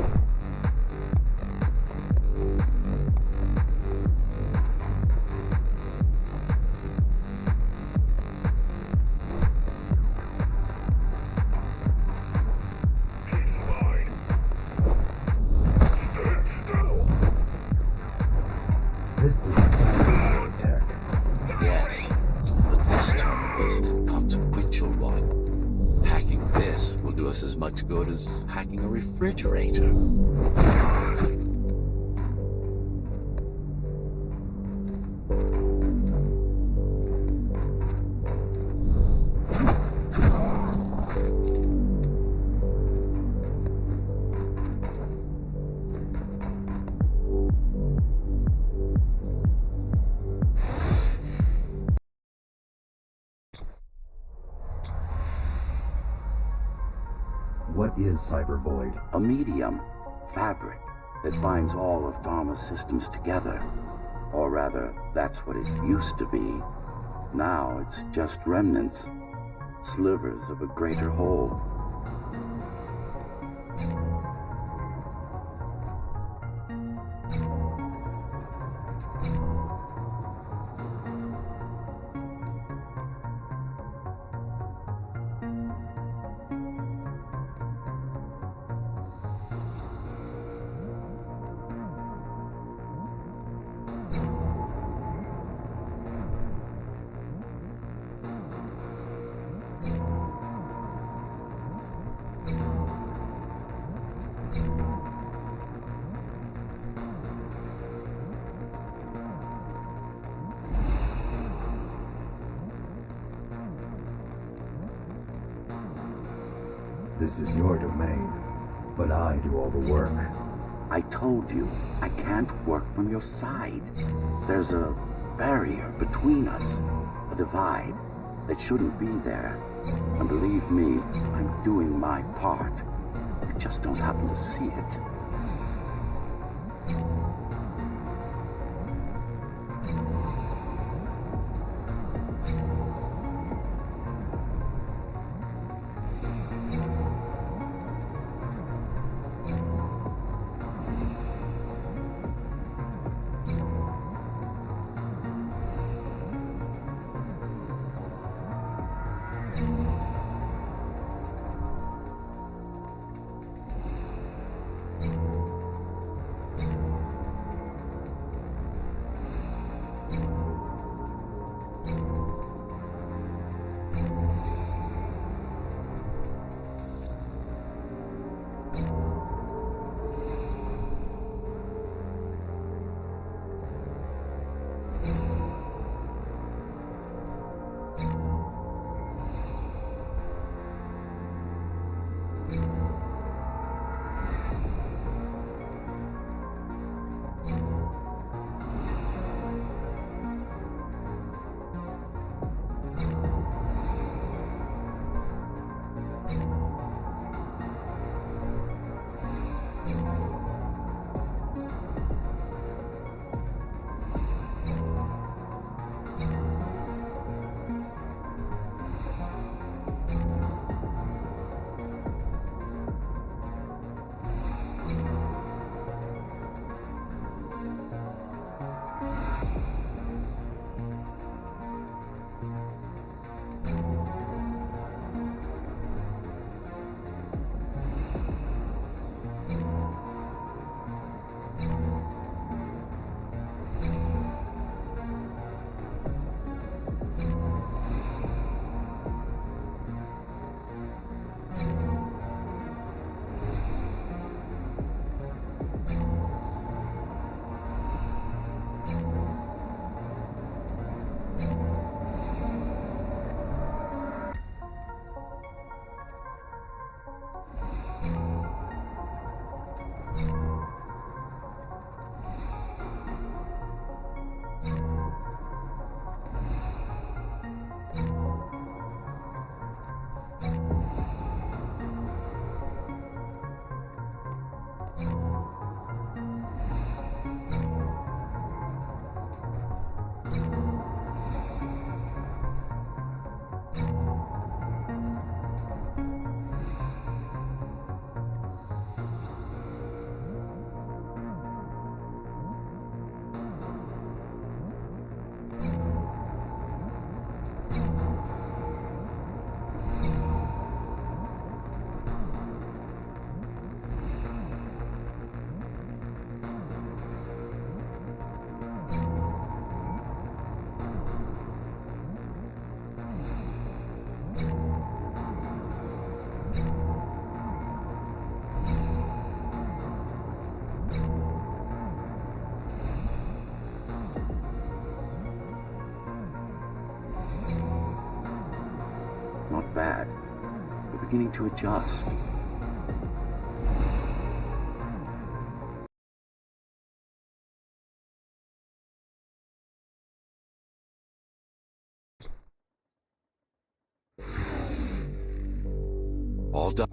This is cyber tech. Yes, but this time is an inconsequential one. Hacking this will do us as much good as hacking a refrigerator. What is Cyber Void? A medium, fabric, that binds all of Dharma's systems together. Or rather, that's what it used to be. Now it's just remnants, slivers of a greater whole. This is your domain, but I do all the work. I told you, I can't work from your side. There's a barrier between us, a divide that shouldn't be there. And believe me, I'm doing my part. You just don't happen to see it. Not bad. You're beginning to adjust. All done.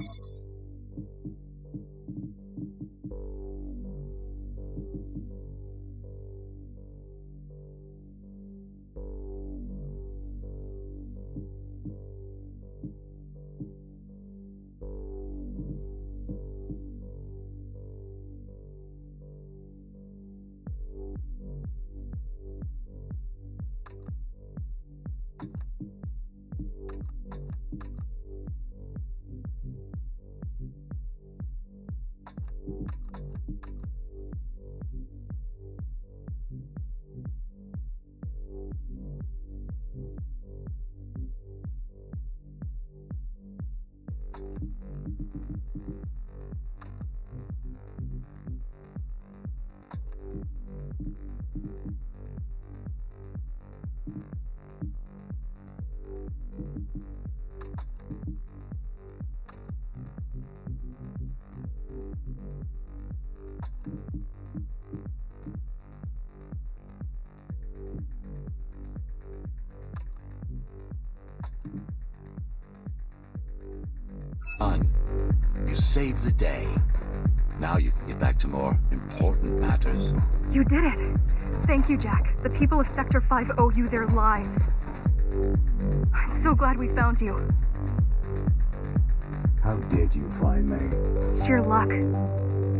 Done. You saved the day. Now you can get back to more important matters. You did it. Thank you, Jack. The people of Sector 5 owe you their lives. I'm so glad we found you. How did you find me? Sheer luck.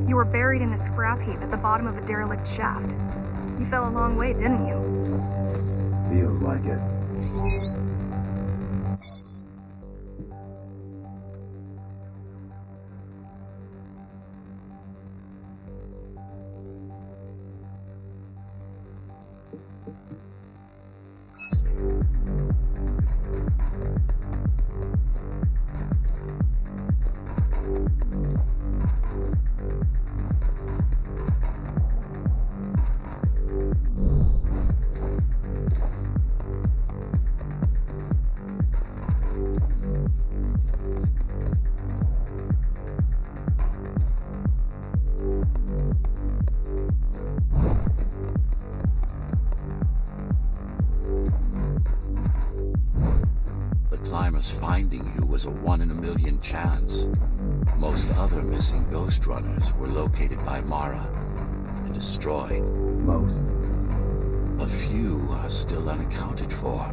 You were buried in a scrap heap at the bottom of a derelict shaft. You fell a long way, didn't you? Feels like it. Finding you was a 1 in a million chance. Most other missing Ghostrunners were located by Mara and destroyed. Most. A few are still unaccounted for.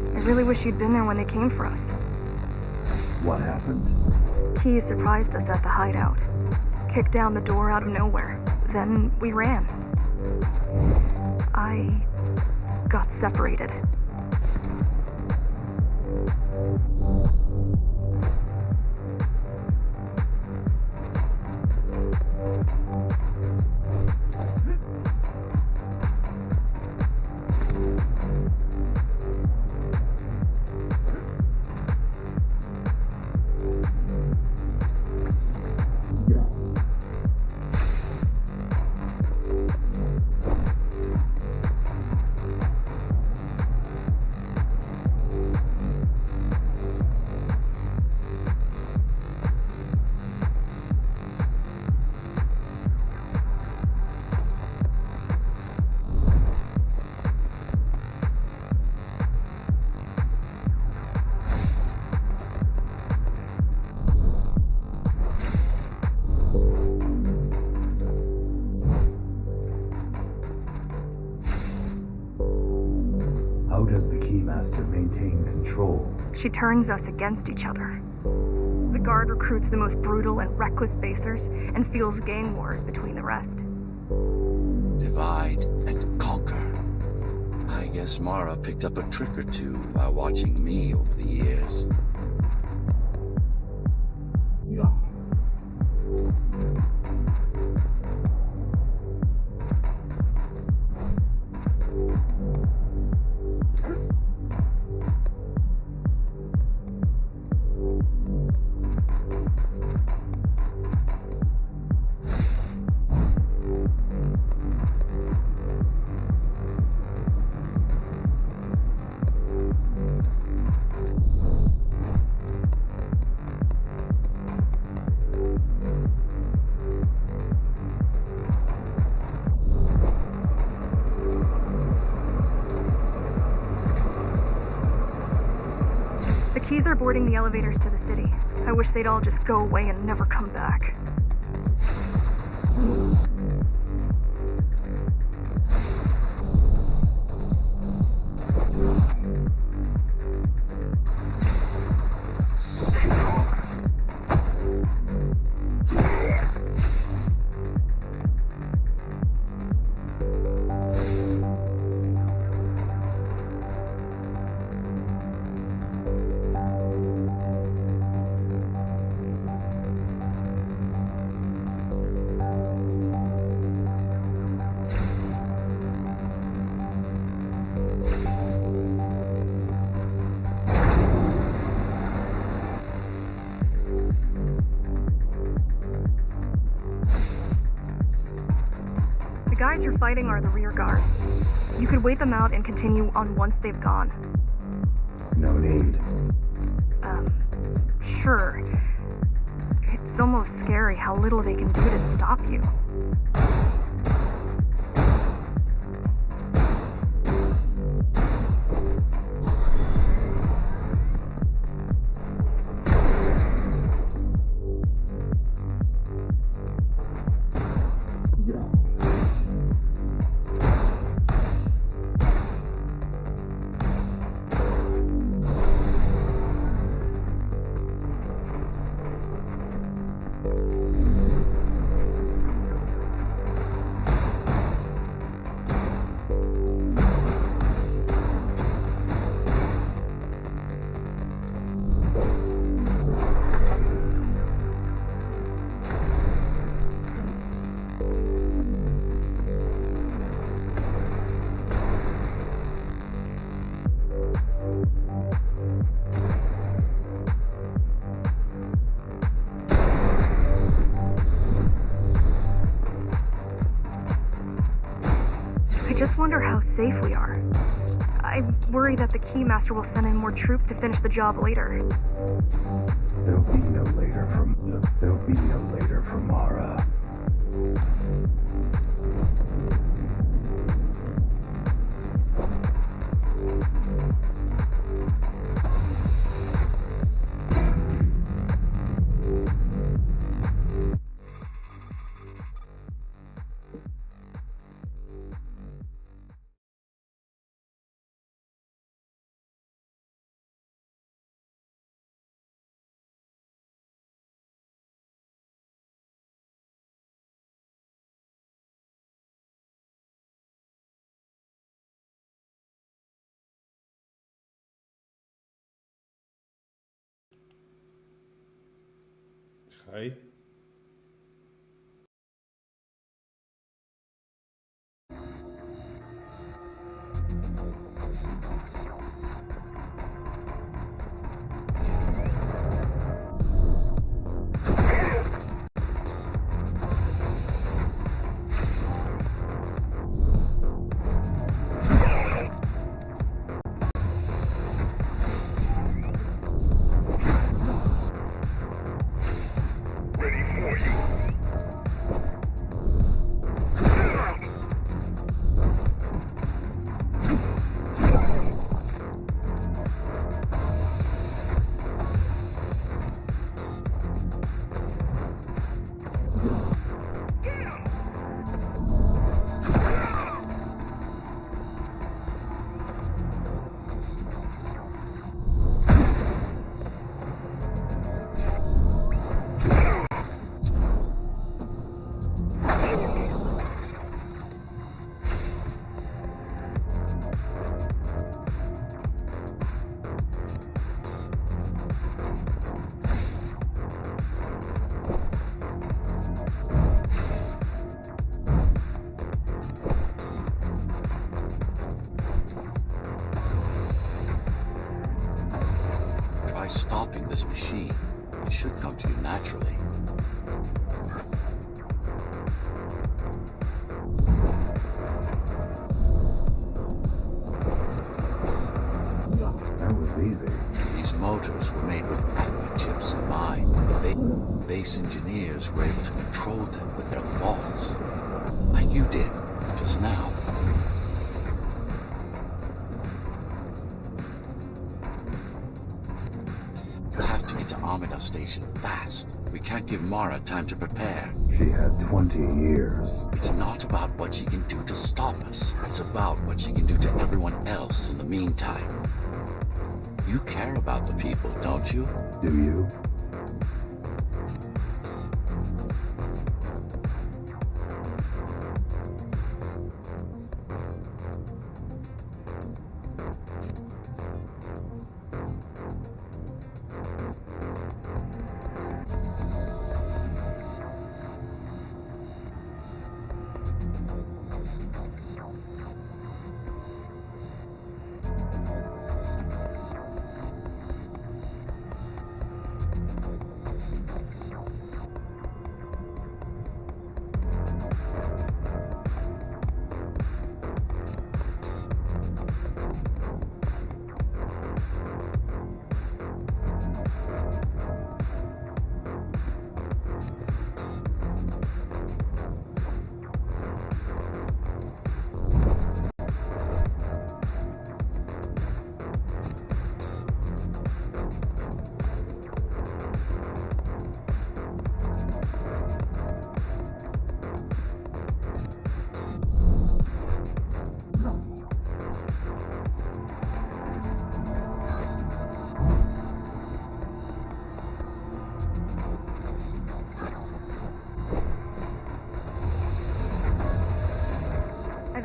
I really wish you'd been there when they came for us. What happened? Key surprised us at the hideout. Kicked down the door out of nowhere. Then we ran. I got separated. How does the Keymaster maintain control? She turns us against each other. The Guard recruits the most brutal and reckless basers and fuels gang wars between the rest. Divide and conquer. I guess Mara picked up a trick or two while watching me over the years. Yeah. Keys are boarding the elevators to the city. I wish they'd all just go away and never come back. guys you're fighting are the rear guard. You could wait them out and continue on once they've gone. No need. Sure. It's almost scary how little they can do to stop you. I just wonder how safe we are. I worry that the Keymaster will send in more troops to finish the job later. There'll be no later from Mara. Hi. Try stopping this machine. It should come to you naturally. That was easy. These motors were made with magnet chips in mind. Base engineers were able to control them with their thoughts. Like you did, just now. You have to get to Amida Station fast. We can't give Mara time to prepare. She had 20 years. It's not about what she can do to stop us. It's about what she can do to everyone else in the meantime. You care about the people, don't you? Do you?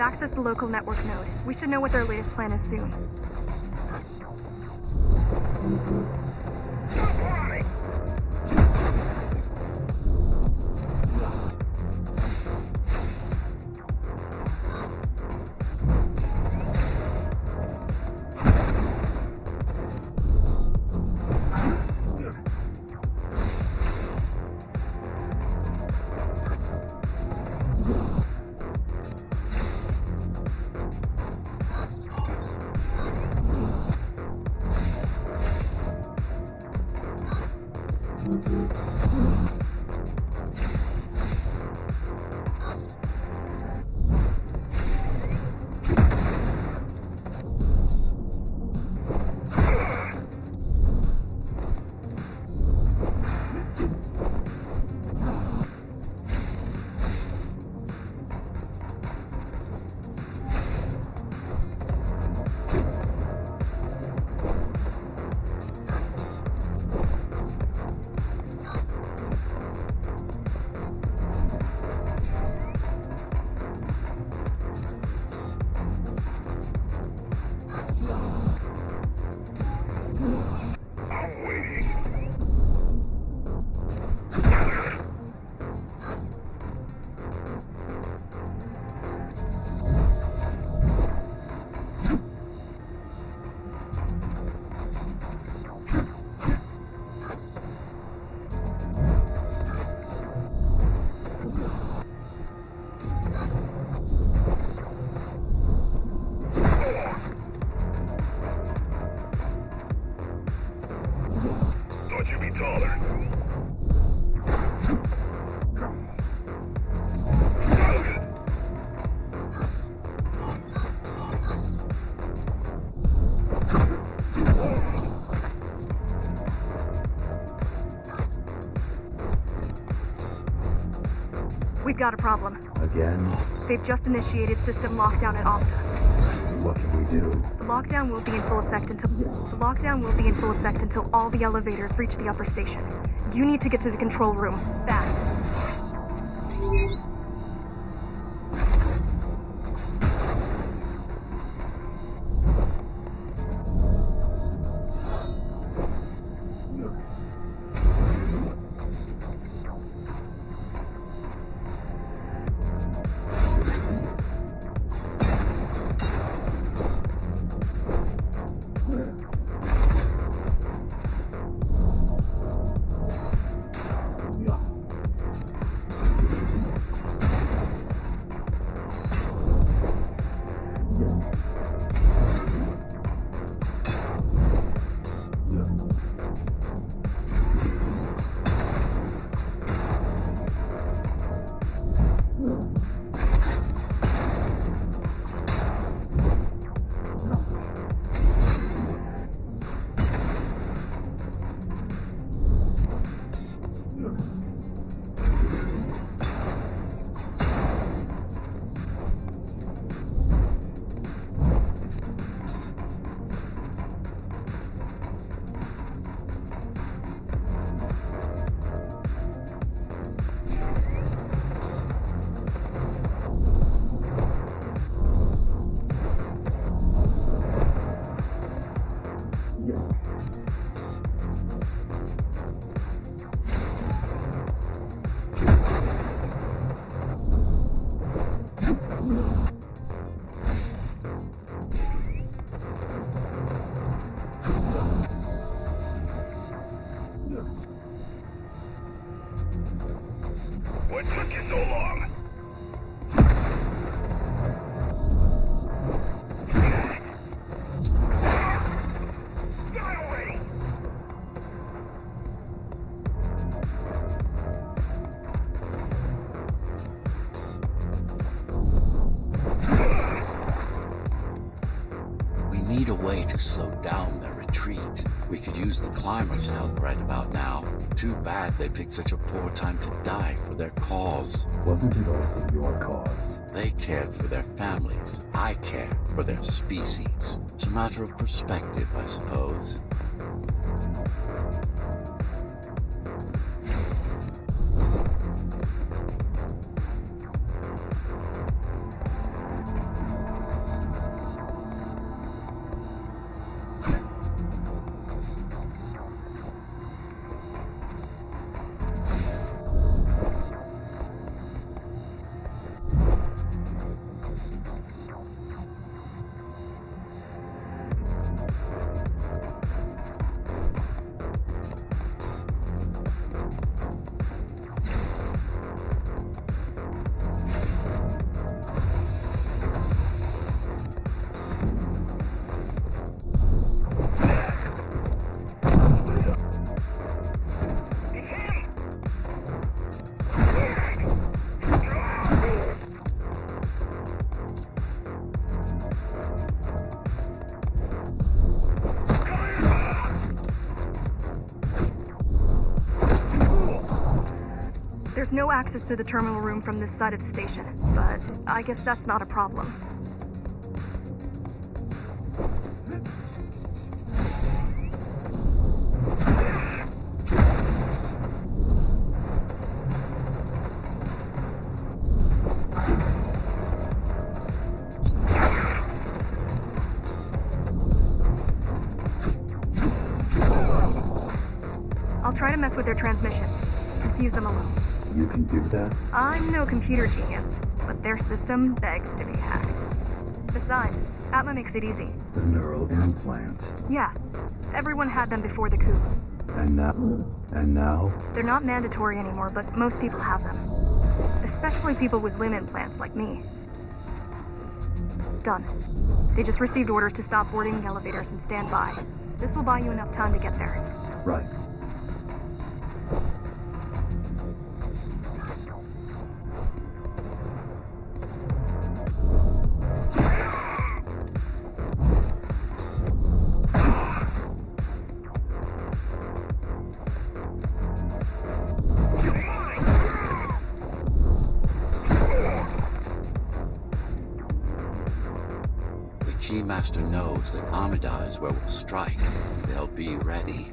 accessed the local network node. We should know what their latest plan is soon. We've got a problem. Again? They've just initiated system lockdown at Opta. What can we do? The lockdown will be in full effect until all the elevators reach the upper station. You need to get to the control room fast. What took you so long? Die already! We need a way to slow down their retreat. We could use the climbers' help right about now. Too bad they picked such a poor time to die for their cause. Wasn't it also your cause? They cared for their families. I care for their species. It's a matter of perspective, I suppose. There's no access to the terminal room from this side of the station, but I guess that's not a problem. I'll try to mess with their transmission. Confuse them a little. You can do that? I'm no computer genius, but their system begs to be hacked. Besides, Atma makes it easy. The neural implant. Yeah, everyone had them before the coup. And now? They're not mandatory anymore, but most people have them. Especially people with limb implants like me. Done. They just received orders to stop boarding the elevators and stand by. This will buy you enough time to get there. Right. Keymaster knows that Armada is where we'll strike. They'll be ready.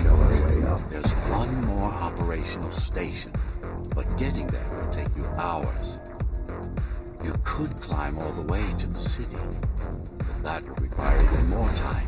Know our way up. There's one more operational station, but getting there will take you hours. You could climb all the way to the city, but that would require even more time.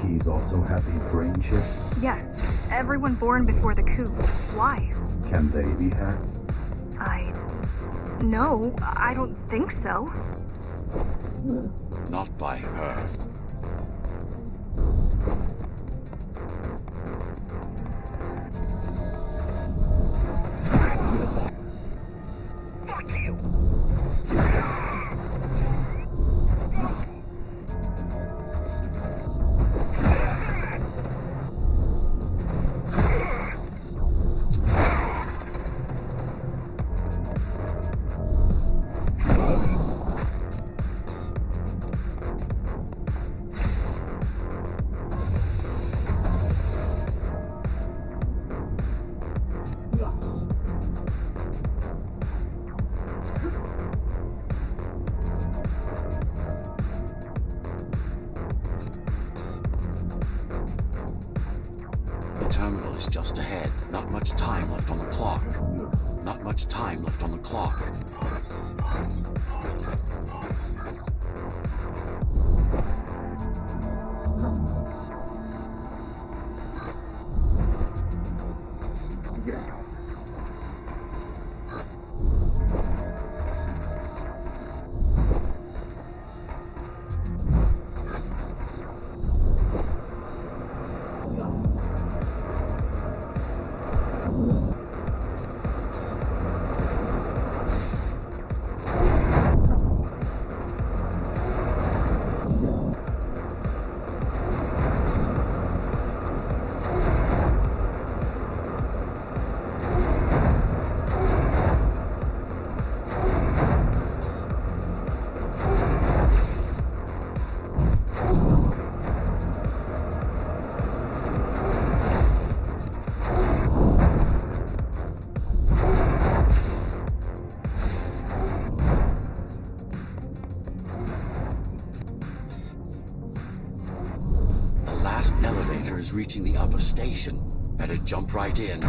Keys also have these brain chips? Yes, everyone born before the coup. Why? Can they be hacked? No, I don't think so. Not by her. Fuck you! The terminal is just ahead. Not much time left on the clock. Not much time left on the clock. nearest elevator is reaching the upper station. Better jump right in.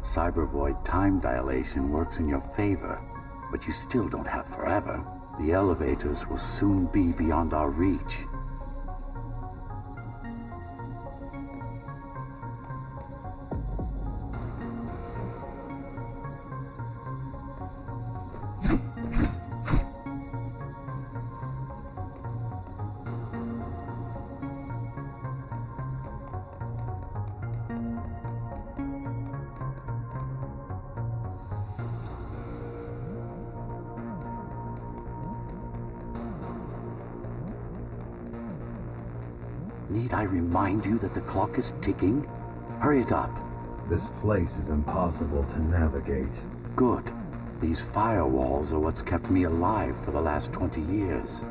Cybervoid time dilation works in your favor, but you still don't have forever. The elevators will soon be beyond our reach. Need I remind you that the clock is ticking? Hurry it up. This place is impossible to navigate. Good. These firewalls are what's kept me alive for the last 20 years.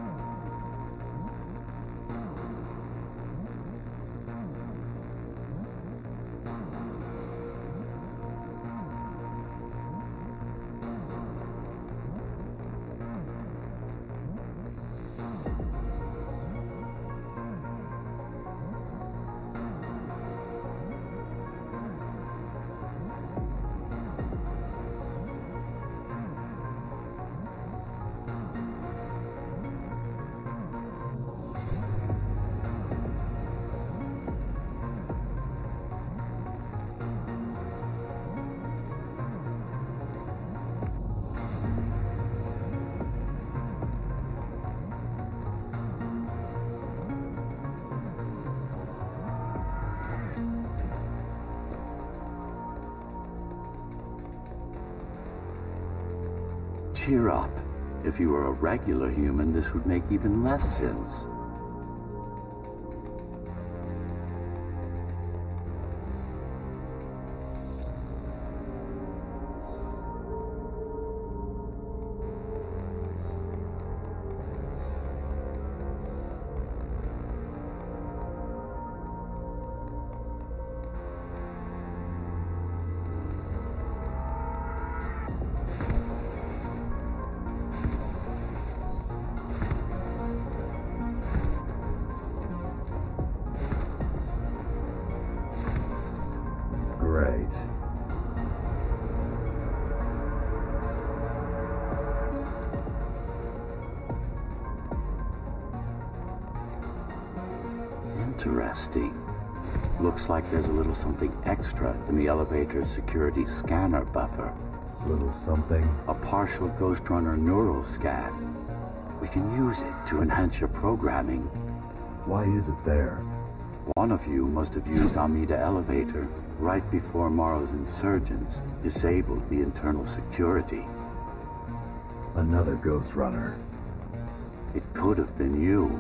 Cheer up. If you were a regular human, this would make even less sense. Great. Interesting. Looks like there's a little something extra in the elevator's security scanner buffer. Little something. A partial Ghostrunner neural scan. We can use it to enhance your programming. Why is it there? One of you must have used Amida Elevator right before Morrow's insurgents disabled the internal security. Another Ghostrunner. It could have been you.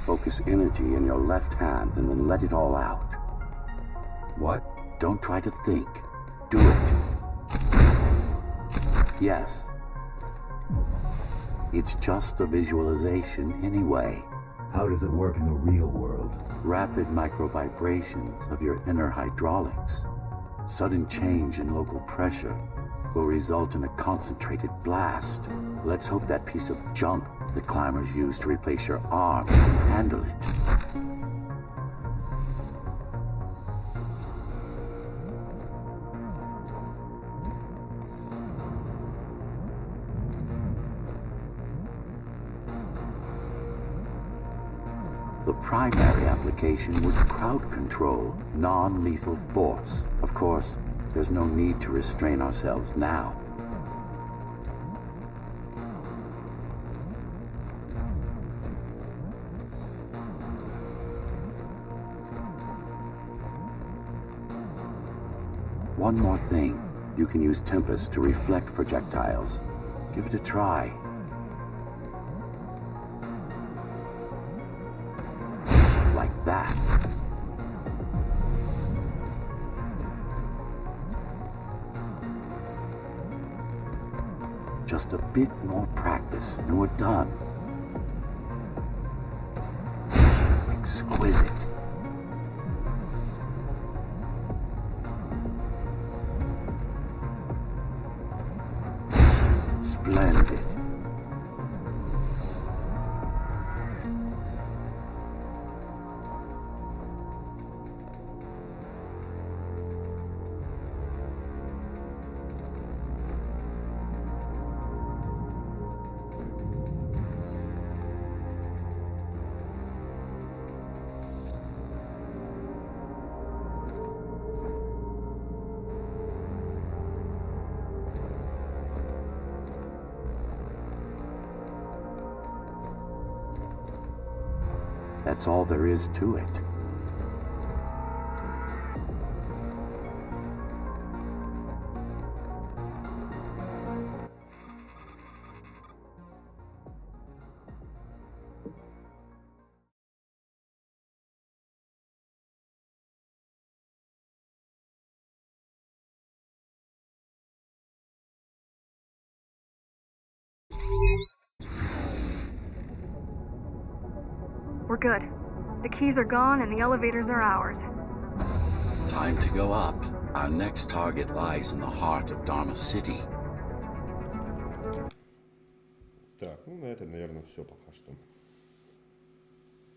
Focus energy in your left hand and then let it all out. What? Don't try to think. Do it. Yes. It's just a visualization anyway. How does it work in the real world? Rapid microvibrations of your inner hydraulics. Sudden change in local pressure will result in a concentrated blast. Let's hope that piece of junk the climbers use to replace your arm can handle it. The primary application was crowd control, non-lethal force. Of course, there's no need to restrain ourselves now. One more thing. You can use Tempest to reflect projectiles. Give it a try. Like that. Just a bit more practice and we're done. Exquisite. Splendid. That's all there is to it. We're good. The keys are gone and the elevators are ours. Time to go up. Our next target lies in the heart of Dharma City. Так, ну на этом, наверное, все пока что.